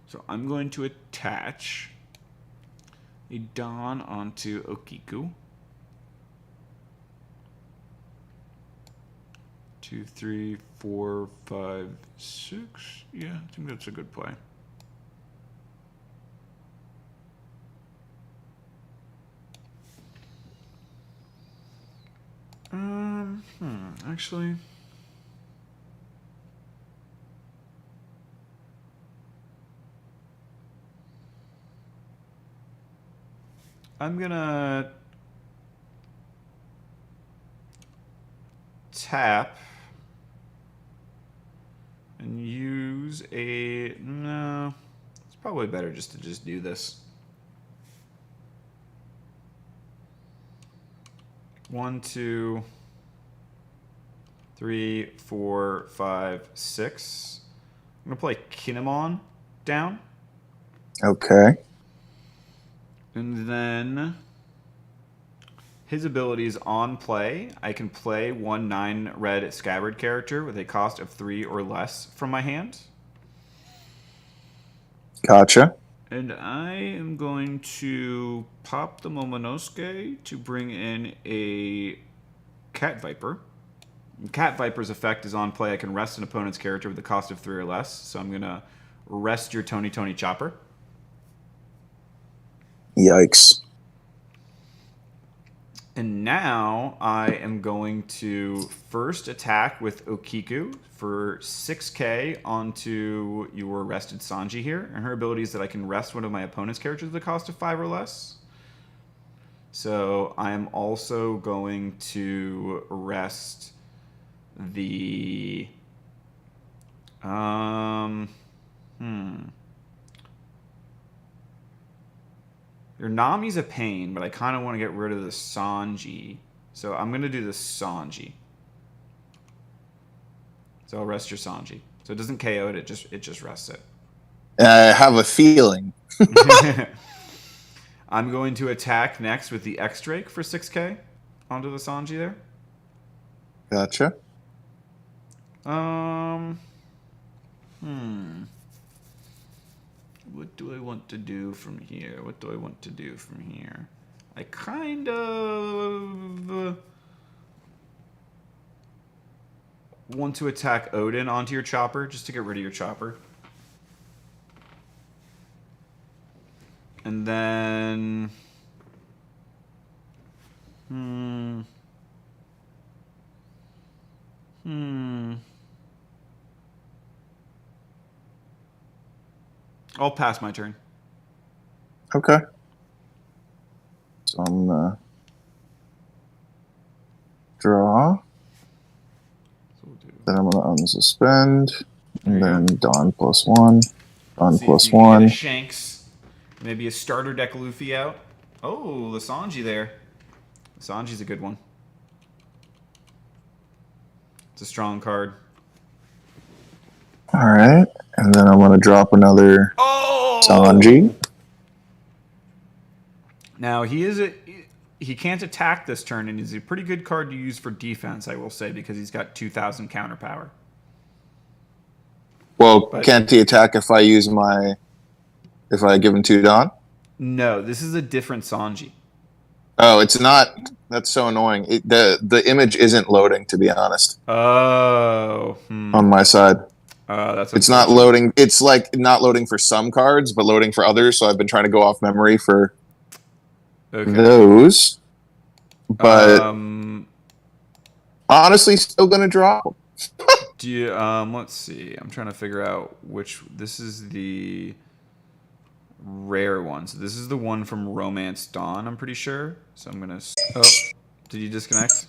So I'm going to attach a Dawn onto Okiku. 2, 3, 4, 5, 6. Yeah, I think that's a good play. Actually, I'm gonna tap and use a... No, it's probably better just to just do this. 1, 2, 3, 4, 5, 6. I'm gonna play Kinemon down. Okay. And then his ability is on play. I can play 1 9-red Scabbard character with a cost of 3 or less from my hand. Gotcha. And I am going to pop the Momonosuke to bring in a Cat Viper. Cat Viper's effect is on play. I can rest an opponent's character with the cost of 3 or less. So I'm going to rest your Tony Chopper. Yikes. And now I am going to first attack with Okiku for 6k onto your rested Sanji here. And her ability is that I can rest one of my opponent's characters with the cost of 5 or less. So I am also going to rest the... Your Nami's a pain, but I kind of want to get rid of the Sanji. So I'm going to do the Sanji. So I'll rest your Sanji. So it doesn't KO it, it just rests it. I have a feeling. I'm going to attack next with the X-Drake for 6k onto the Sanji there. Gotcha. What do I want to do from here? I kind of want to attack Odin onto your chopper just to get rid of your chopper. And then... I'll pass my turn. Okay. So I'm gonna draw. So we'll do... Then I'm gonna unsuspend. And then Dawn +1. Dawn See if you can +1. get a Shanks. Maybe a starter deck Luffy out. Oh, the Sanji there. The Sanji's a good one. It's a strong card. Alright. And then I'm gonna drop another Sanji. Now he can't attack this turn, and he's a pretty good card to use for defense, I will say, because he's got 2,000 counter power. Well, can't he attack if I use if I give him 2 Dawn? No, this is a different Sanji. Oh, it's not. That's so annoying. The image isn't loading, to be honest. Oh. On my side. It's not loading. It's like not loading for some cards, but loading for others. So I've been trying to go off memory for those. But honestly, still gonna drop them. Do you let's see. I'm trying to figure out which this is the rare one. So this is the one from Romance Dawn, I'm pretty sure. So I'm gonna... Oh, did you disconnect?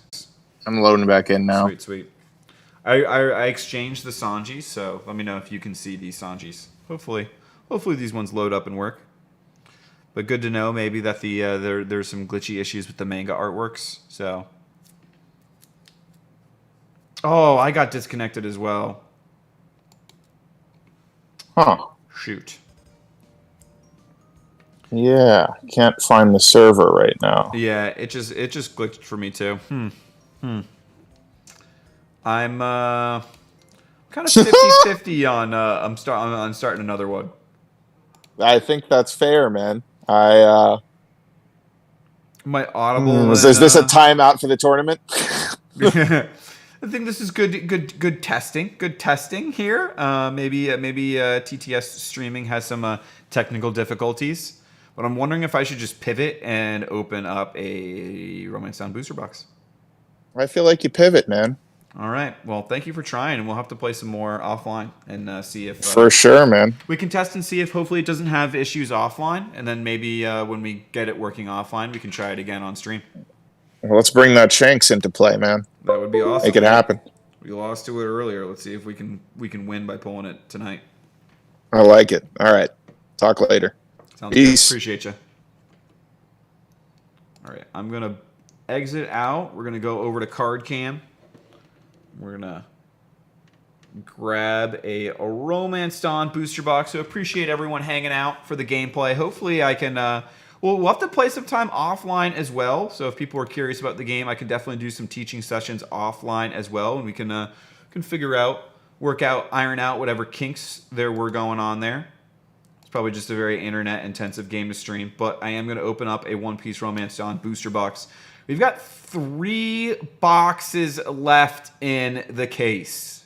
I'm loading back in now. Sweet. I exchanged the Sanjis, so let me know if you can see these Sanjis. Hopefully these ones load up and work. But good to know maybe that there's some glitchy issues with the manga artworks. So, oh, I got disconnected as well. Huh. Shoot. Yeah, can't find the server right now. Yeah, it just glitched for me too. I'm kind of 50-50 on I'm starting another one. I think that's fair, man. My Audible is this a timeout for the tournament? I think this is good testing. Good testing here. Maybe TTS streaming has some technical difficulties, but I'm wondering if I should just pivot and open up a Romance Sound booster box. I feel like you pivot, man. All right. Well, thank you for trying, and we'll have to play some more offline and see if... For sure, man. We can test and see if hopefully it doesn't have issues offline, and then maybe when we get it working offline, we can try it again on stream. Well, let's bring that Shanks into play, man. That would be awesome. Make it happen. We lost to it earlier. Let's see if we can win by pulling it tonight. I like it. All right. Talk later. Sounds Peace. good. Appreciate you. All right. I'm going to exit out. We're going to go over to Card Cam. We're going to grab a Romance Dawn booster box. So appreciate everyone hanging out for the gameplay. Hopefully I can... we'll have to play some time offline as well. So if people are curious about the game, I can definitely do some teaching sessions offline as well. And we can figure out, work out, iron out whatever kinks there were going on there. Let's Probably just a very internet-intensive game to stream, but I am going to open up a One Piece Romance Dawn booster box. We've got 3 boxes left in the case.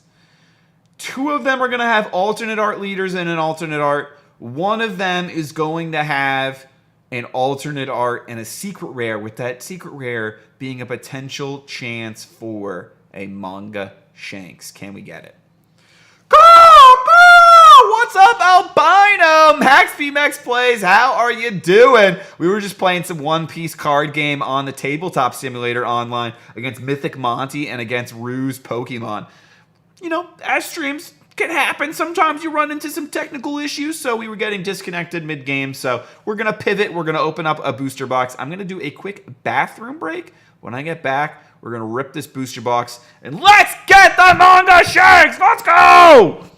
2 of them are going to have alternate art leaders and an alternate art. 1 of them is going to have an alternate art and a secret rare, with that secret rare being a potential chance for a manga Shanks. Can we get it? Go! Boo! What's up, Albino? Max VMAX Plays, how are you doing? We were just playing some One Piece card game on the Tabletop Simulator online against Mythic Monty and against Ruse Pokemon. You know, as streams can happen, sometimes you run into some technical issues, so we were getting disconnected mid-game, so we're going to pivot. We're going to open up a booster box. I'm going to do a quick bathroom break. When I get back, we're going to rip this booster box, and let's get the manga Shanks! Let's go!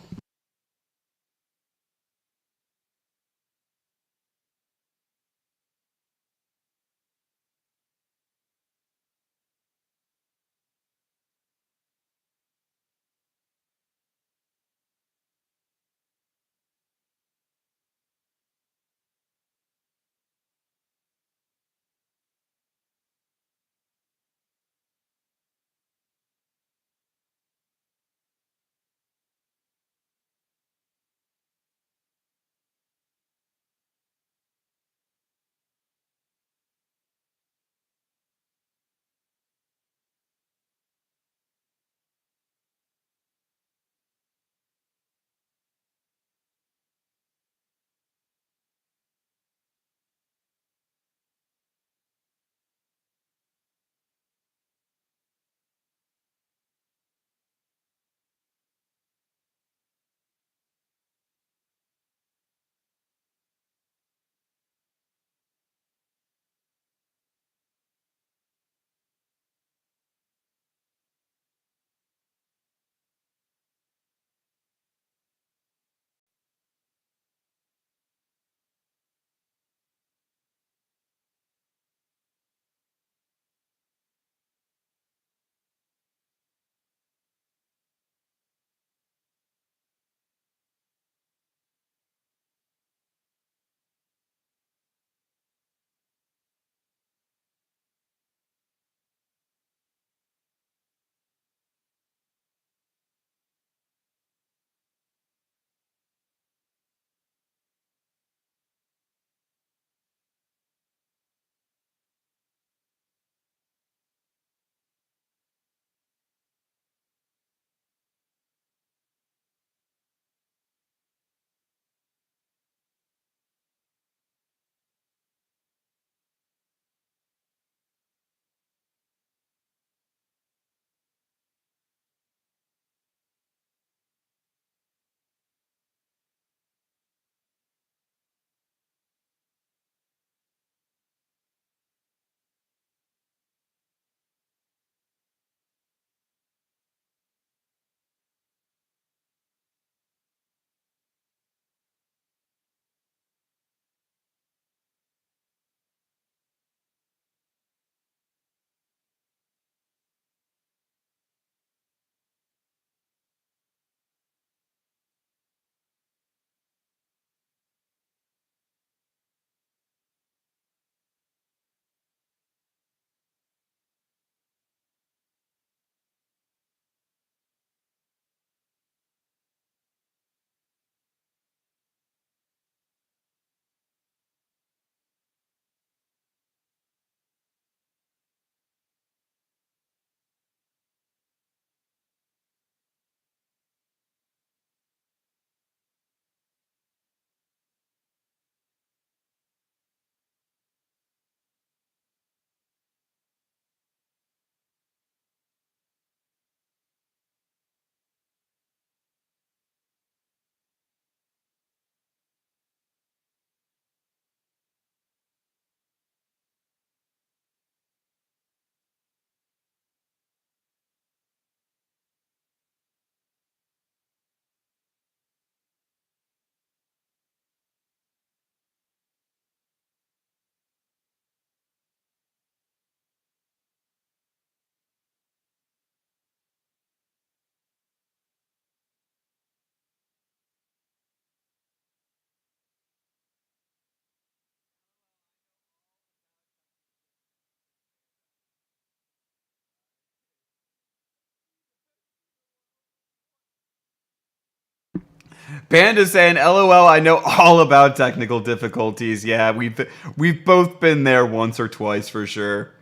Panda saying, "LOL, I know all about technical difficulties." Yeah, we've both been there once or twice for sure.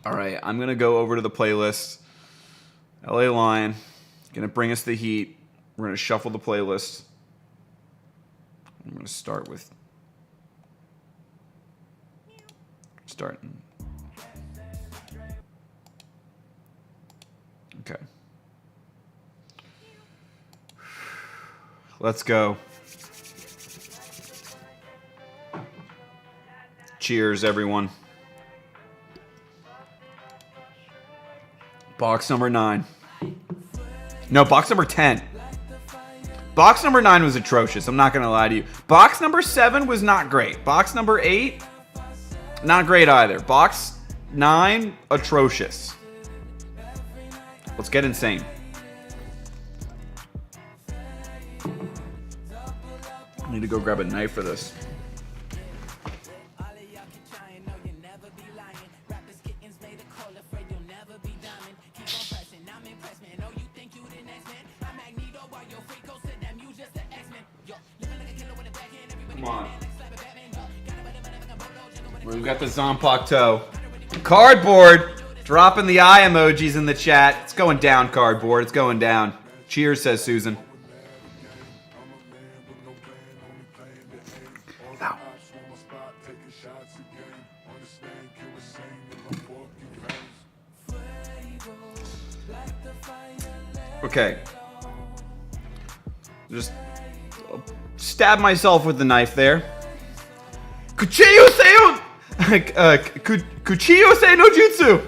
All right, I'm gonna go over to the playlist. LA Lion, gonna bring us the heat. We're gonna shuffle the playlist. I'm gonna start with starting. Okay. Let's go. Cheers, everyone. Box number 9. No, box number 10. Box number 9 was atrocious. I'm not going to lie to you. Box number 7 was not great. Box number 8, not great either. Box 9, atrocious. Let's get insane. I need to go grab a knife for this. Come on. We've got the Zompacto. Cardboard! Dropping the eye emojis in the chat. It's going down, Cardboard. It's going down. Cheers, says Susan. Ow. Okay. Just stab myself with the knife there. Kuchiyo Seo! Kuchiyo Se no Jutsu!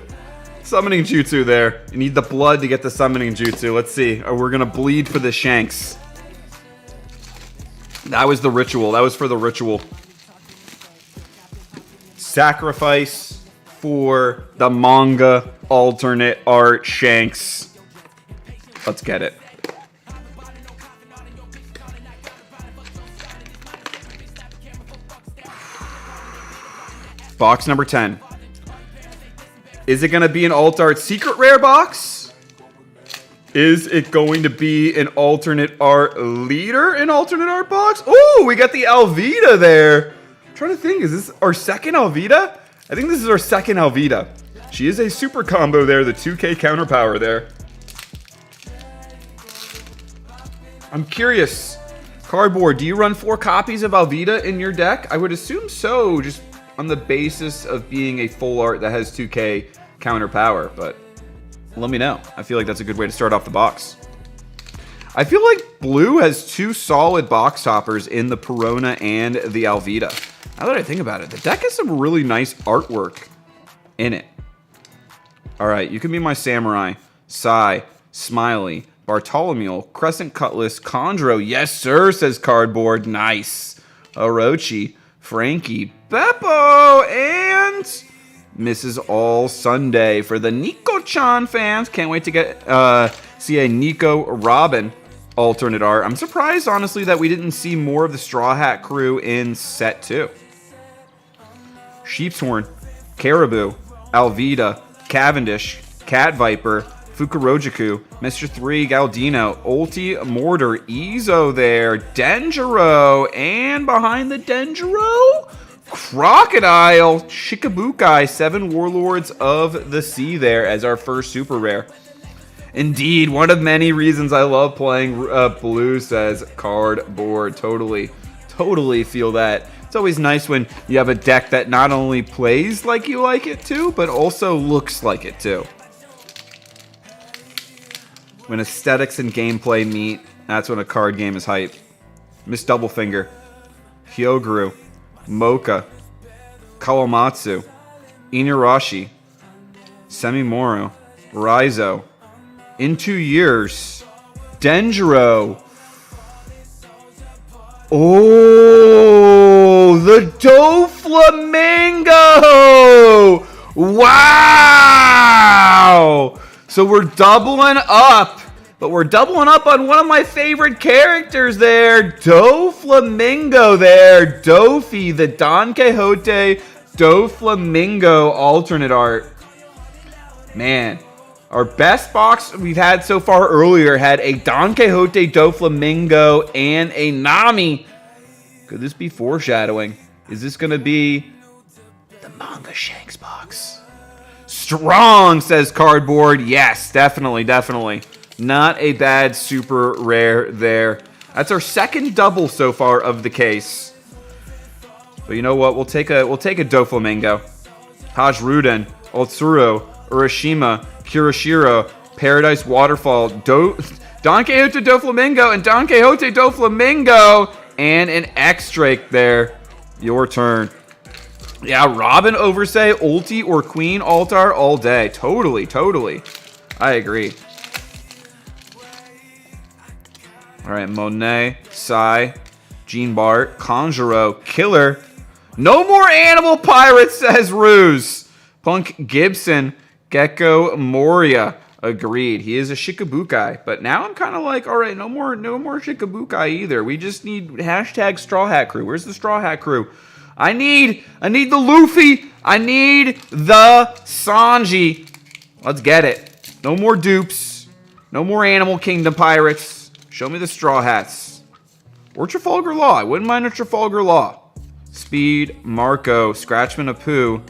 Summoning Jutsu there. You need the blood to get the summoning Jutsu. Let's see. We're gonna bleed for the shanks. That was the ritual. That was for the ritual. Sacrifice for the manga alternate art shanks. Let's get it. Box number 10. Is it going to be an alt art secret rare box? Is it going to be an alternate art leader in alternate art box? Oh, we got the Alvida there. I'm trying to think, is this our second Alvida? I think this is our second Alvida. She is a super combo there, the 2K counter power there. I'm curious. Cardboard, do you run 4 copies of Alvida in your deck? I would assume so, just on the basis of being a full art that has 2K counter power, but let me know. I feel like that's a good way to start off the box. I feel like blue has 2 solid box toppers in the Perona and the Alvida. Now that I think about it, the deck has some really nice artwork in it. All right, you can be my Samurai, Sai, Smiley, Bartholomew, Crescent Cutlass, Chondro. Yes, sir, says Cardboard. Nice. Orochi, Frankie, Beppo, and Mrs. All Sunday for the Nico-chan fans. Can't wait to get see a Nico Robin alternate art. I'm surprised, honestly, that we didn't see more of the Straw Hat crew in set 2. Sheepshorn, Caribou, Alvida, Cavendish, Cat Viper, Fukurojiku, Mr. 3, Galdino, Ulti, Mortar, Izo there, Denjiro, and behind the Denjiro, Crocodile, Shikabukai, 7 Warlords of the Sea there as our first super rare. Indeed, one of many reasons I love playing blue, says Cardboard. Totally feel that. It's always nice when you have a deck that not only plays like you like it to, but also looks like it too. When aesthetics and gameplay meet, that's when a card game is hype. Miss Doublefinger, Hyoguru, Mocha, Kawamatsu, Inurashi, Semimoro, Raizo, In 2 Years, Denjiro. Oh, the Doflamingo! Wow! So we're doubling up, but we're doubling up on one of my favorite characters there, Doflamingo there, Dofi, the Don Quixote Doflamingo alternate art. Man, Our best box we've had so far earlier had a Don Quixote Doflamingo and a Nami. Could this be foreshadowing? Is this going to be the Manga Shanks box? Strong, says Cardboard. Yes, definitely, definitely. Not a bad super rare there. That's our second double so far of the case. But you know what? We'll take a Doflamingo. Haj Ruden, Otsuro, Urashima, Kirishiro, Paradise Waterfall, Don Quixote Doflamingo, and Don Quixote Doflamingo, and an X-Drake there. Your turn. Yeah, Robin Oversay, Ulti, or Queen Altar all day. Totally, totally. I agree. All right, Monet, Sai, Jean Bart, Conjuro, Killer. No more Animal Pirates, says Ruse. Punk Gibson, Gecko Moria. Agreed. He is a Shikabukai. But now I'm kind of like, all right, no more Shikabukai either. We just need hashtag Straw Hat Crew. Where's the Straw Hat Crew? I need the Luffy. I need the Sanji. Let's get it. No more dupes. No more Animal Kingdom pirates. Show me the Straw Hats. Or Trafalgar Law. I wouldn't mind a Trafalgar Law. Speed, Marco, Scratchman Apu.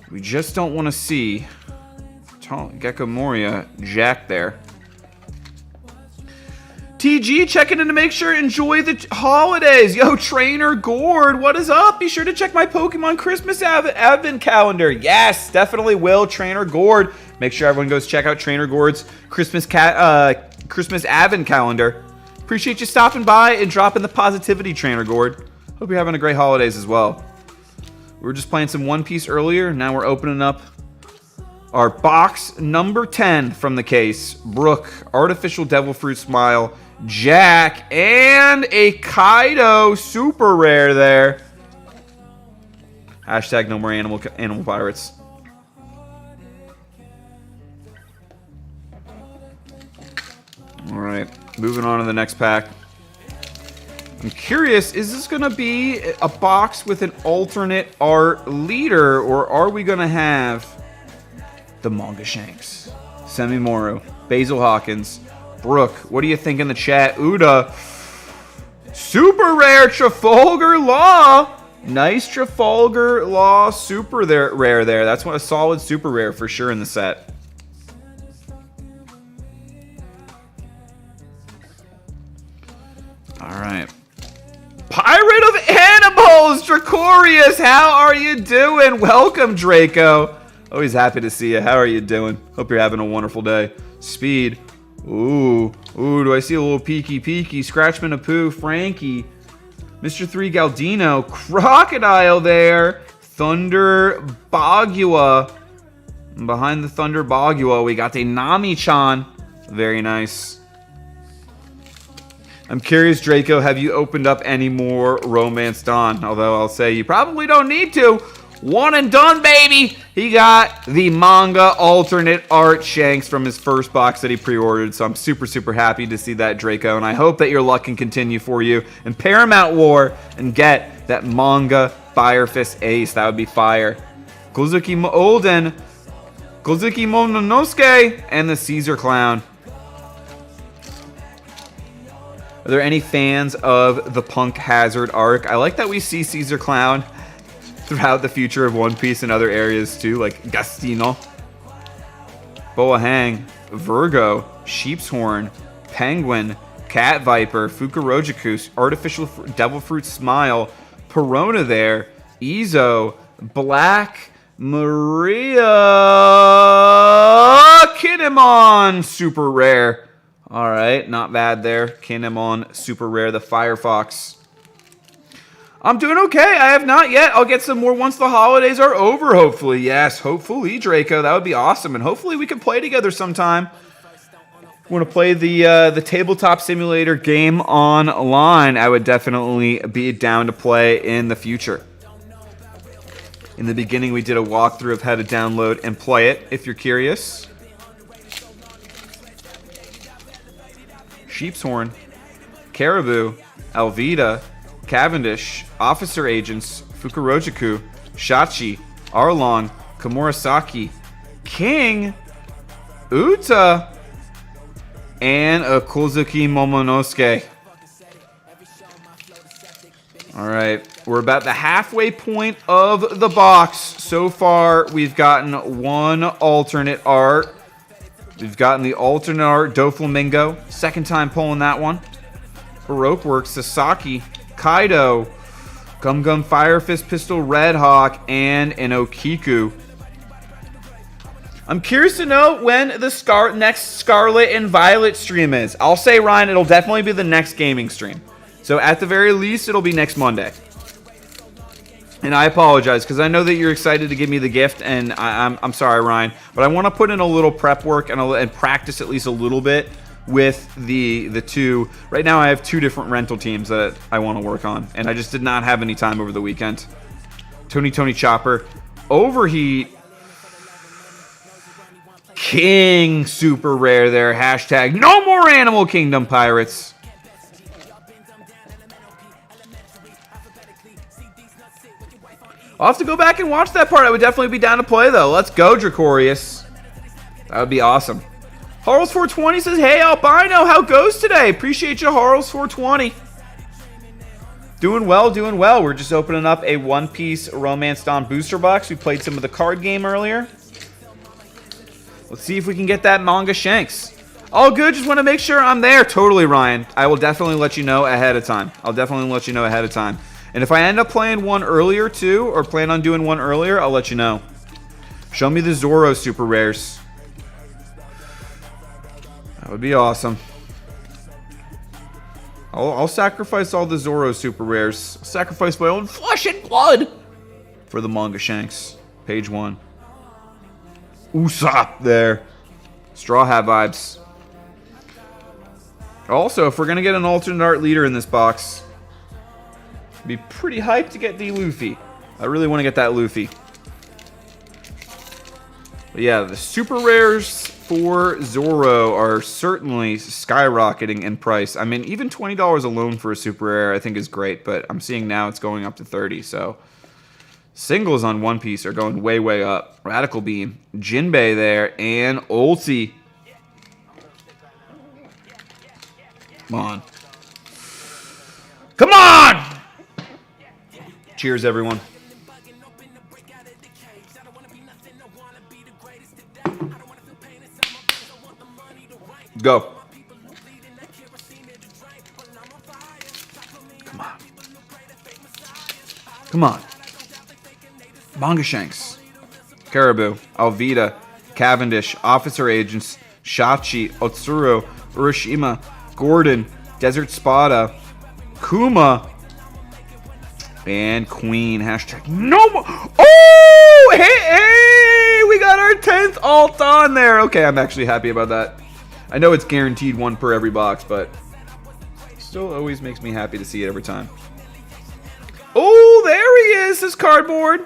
We just don't want to see Gecko Moria, Jack there. TG checking in to make sure enjoy the holidays. Yo, Trainer Gord, what is up? Be sure to check my Pokemon Christmas Advent calendar. Yes, definitely will, Trainer Gord. Make sure everyone goes check out Trainer Gord's Christmas Advent calendar. Appreciate you stopping by and dropping the positivity, Trainer Gord. Hope you're having a great holidays as well. We were just playing some One Piece earlier. Now we're opening up our box number 10 from the case. Brooke, Artificial Devil Fruit Smile, Jack, and a Kaido super rare there. Hashtag no more animal pirates. All right, moving on to the next pack. I'm curious, is this going to be a box with an alternate art leader, or are we going to have the Manga Shanks? Semi-Moru, Basil Hawkins, Brooke, what do you think in the chat? Uda, super rare Trafalgar Law. Nice Trafalgar Law super rare there. That's a solid super rare for sure in the set. All right. Pirate of Animals, Dracorius, how are you doing? Welcome, Draco. Always happy to see you. How are you doing? Hope you're having a wonderful day. Speed. Ooh, do I see a little peeky? Scratchman Apu, Frankie. Mr. 3 Galdino, Crocodile there. Thunder Bagua. And behind the Thunder Bagua, we got a Nami-chan. Very nice. I'm curious, Draco, have you opened up any more Romance Dawn? Although I'll say you probably don't need to. One and done, baby! He got the manga alternate art Shanks from his first box that he pre-ordered, so I'm super, super happy to see that, Draco, and I hope that your luck can continue for you in Paramount War and get that manga Fire Fist Ace. That would be fire. Kozuki Olden, Kozuki Mononosuke, and the Caesar Clown. Are there any fans of the Punk Hazard arc? I like that we see Caesar Clown throughout the future of One Piece and other areas too, like Gastino. Boa Hang, Virgo, Sheep's Horn, Penguin, Cat Viper, Fukurojaku, Artificial Devil Fruit Smile, Perona there, Izo, Black Maria, Kinemon, super rare. All right, not bad there. Kinemon, super rare, the Firefox. I'm doing okay. I have not yet. I'll get some more once the holidays are over, hopefully. Yes, hopefully, Draco. That would be awesome. And hopefully we can play together sometime. Want to play the Tabletop Simulator game online, I would definitely be down to play in the future. In the beginning, we did a walkthrough of how to download and play it, if you're curious. Sheep's Horn, Caribou, Alvida, Cavendish, Officer Agents, Fukurojaku, Shachi, Arlong, Komurasaki, King, Uta, and a Kozuki Momonosuke. All right, we're about the halfway point of the box. So far, we've gotten one alternate art. We've gotten the alternate art Doflamingo. Second time pulling that one. Baroque Works, Sasaki, Kaido, Gum Gum Fire Fist Pistol, Red Hawk, and an Okiku. I'm curious to know when the next Scarlet and Violet stream is. I'll say, Ryan, it'll definitely be the next gaming stream. So at the very least, it'll be next Monday. And I apologize, because I know that you're excited to give me the gift, and I'm sorry, Ryan. But I want to put in a little prep work and practice at least a little bit with the two. Right now, I have two different rental teams that I want to work on, and I just did not have any time over the weekend. Tony Chopper, Overheat, King, super rare there. Hashtag no more Animal Kingdom Pirates. I'll have to go back and watch that part. I would definitely be down to play, though. Let's go, Dracorius. That would be awesome. Harles420 says, hey, Albino, how goes today? Appreciate you, Harles420. Doing well, doing well. We're just opening up a One Piece Romance Dawn booster box. We played some of the card game earlier. Let's see if we can get that Manga Shanks. All good, just want to make sure I'm there. Totally, Ryan. I will definitely let you know ahead of time. And if I end up playing one earlier, too, or plan on doing one earlier, I'll let you know. Show me the Zoro super rares. That would be awesome. I'll sacrifice all the Zoro super rares. I'll sacrifice my own flesh and blood for the Manga Shanks. Page 1. Usopp there. Straw Hat vibes. Also, if we're going to get an alternate art leader in this box, be pretty hyped to get the Luffy. I really want to get that Luffy. But yeah, the super rares for Zoro are certainly skyrocketing in price. I mean, even $20 alone for a super rare I think is great, but I'm seeing now it's going up to $30, so singles on One Piece are going way, way up. Radical Beam, Jinbei there, and Ulti. Come on. Come on! Cheers, everyone. Go. Come on. Come on. Manga Shanks, Caribou, Alvida, Cavendish, Officer Agents, Shachi, Otsuru, Urashima, Gordon, Desert Spada, Kuma, and Queen. Hashtag no more. Oh, hey, we got our 10th alt on there. Okay, I'm actually happy about that. I know it's guaranteed one per every box, but still always makes me happy to see it every time. Oh, there he is, his cardboard.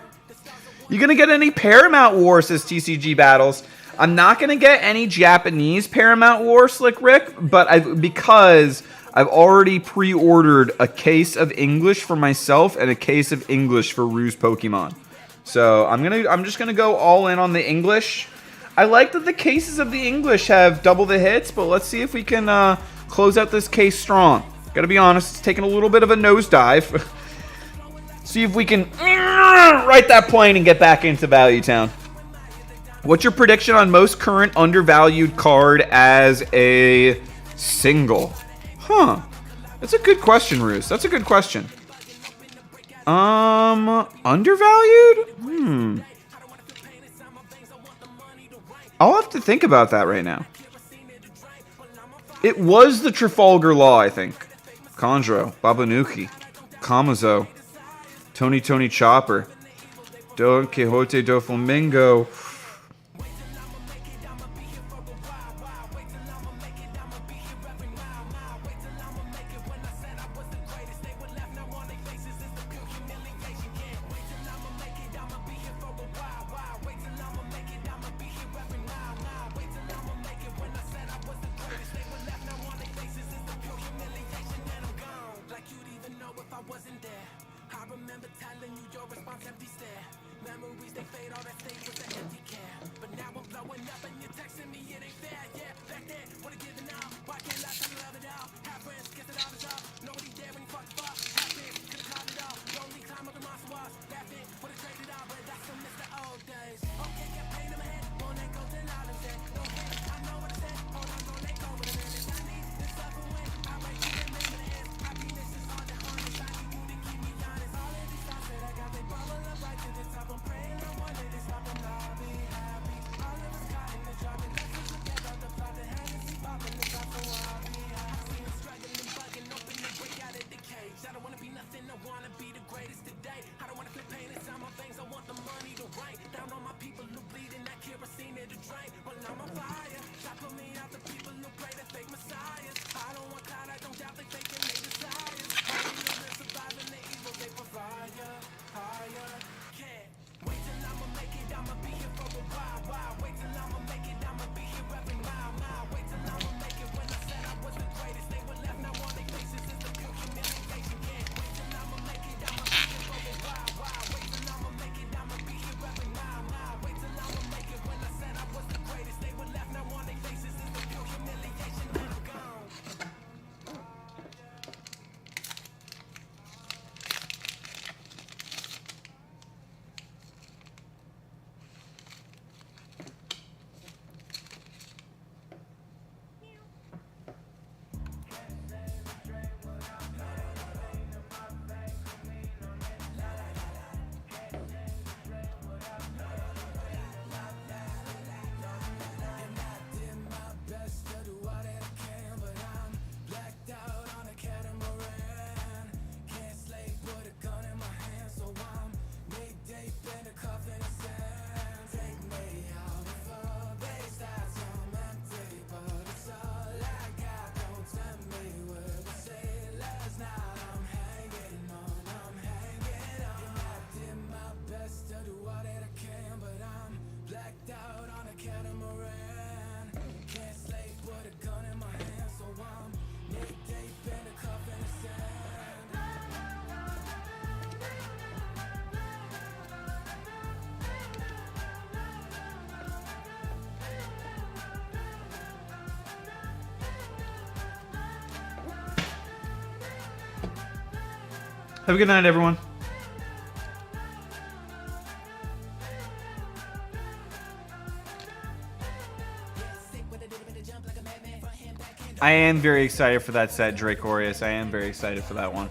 You gonna get any Paramount War, says TCG Battles. I'm not gonna get any Japanese Paramount War, Slick Rick, but because I've already pre-ordered a case of English for myself and a case of English for Ruse Pokemon. So I'm just gonna go all in on the English. I like that the cases of the English have double the hits, but let's see if we can close out this case strong. Gotta be honest, it's taking a little bit of a nosedive. See if we can right that plane and get back into Value Town. What's your prediction on most current undervalued card as a single? Huh. That's a good question, Roos. That's a good question. Undervalued? I'll have to think about that right now. It was the Trafalgar Law, I think. Conjuro, Babanuki, Kamazo, Tony Chopper, Don Quixote do Flamingo. Have a good night, everyone. I am very excited for that set, Dracorius. I am very excited for that one.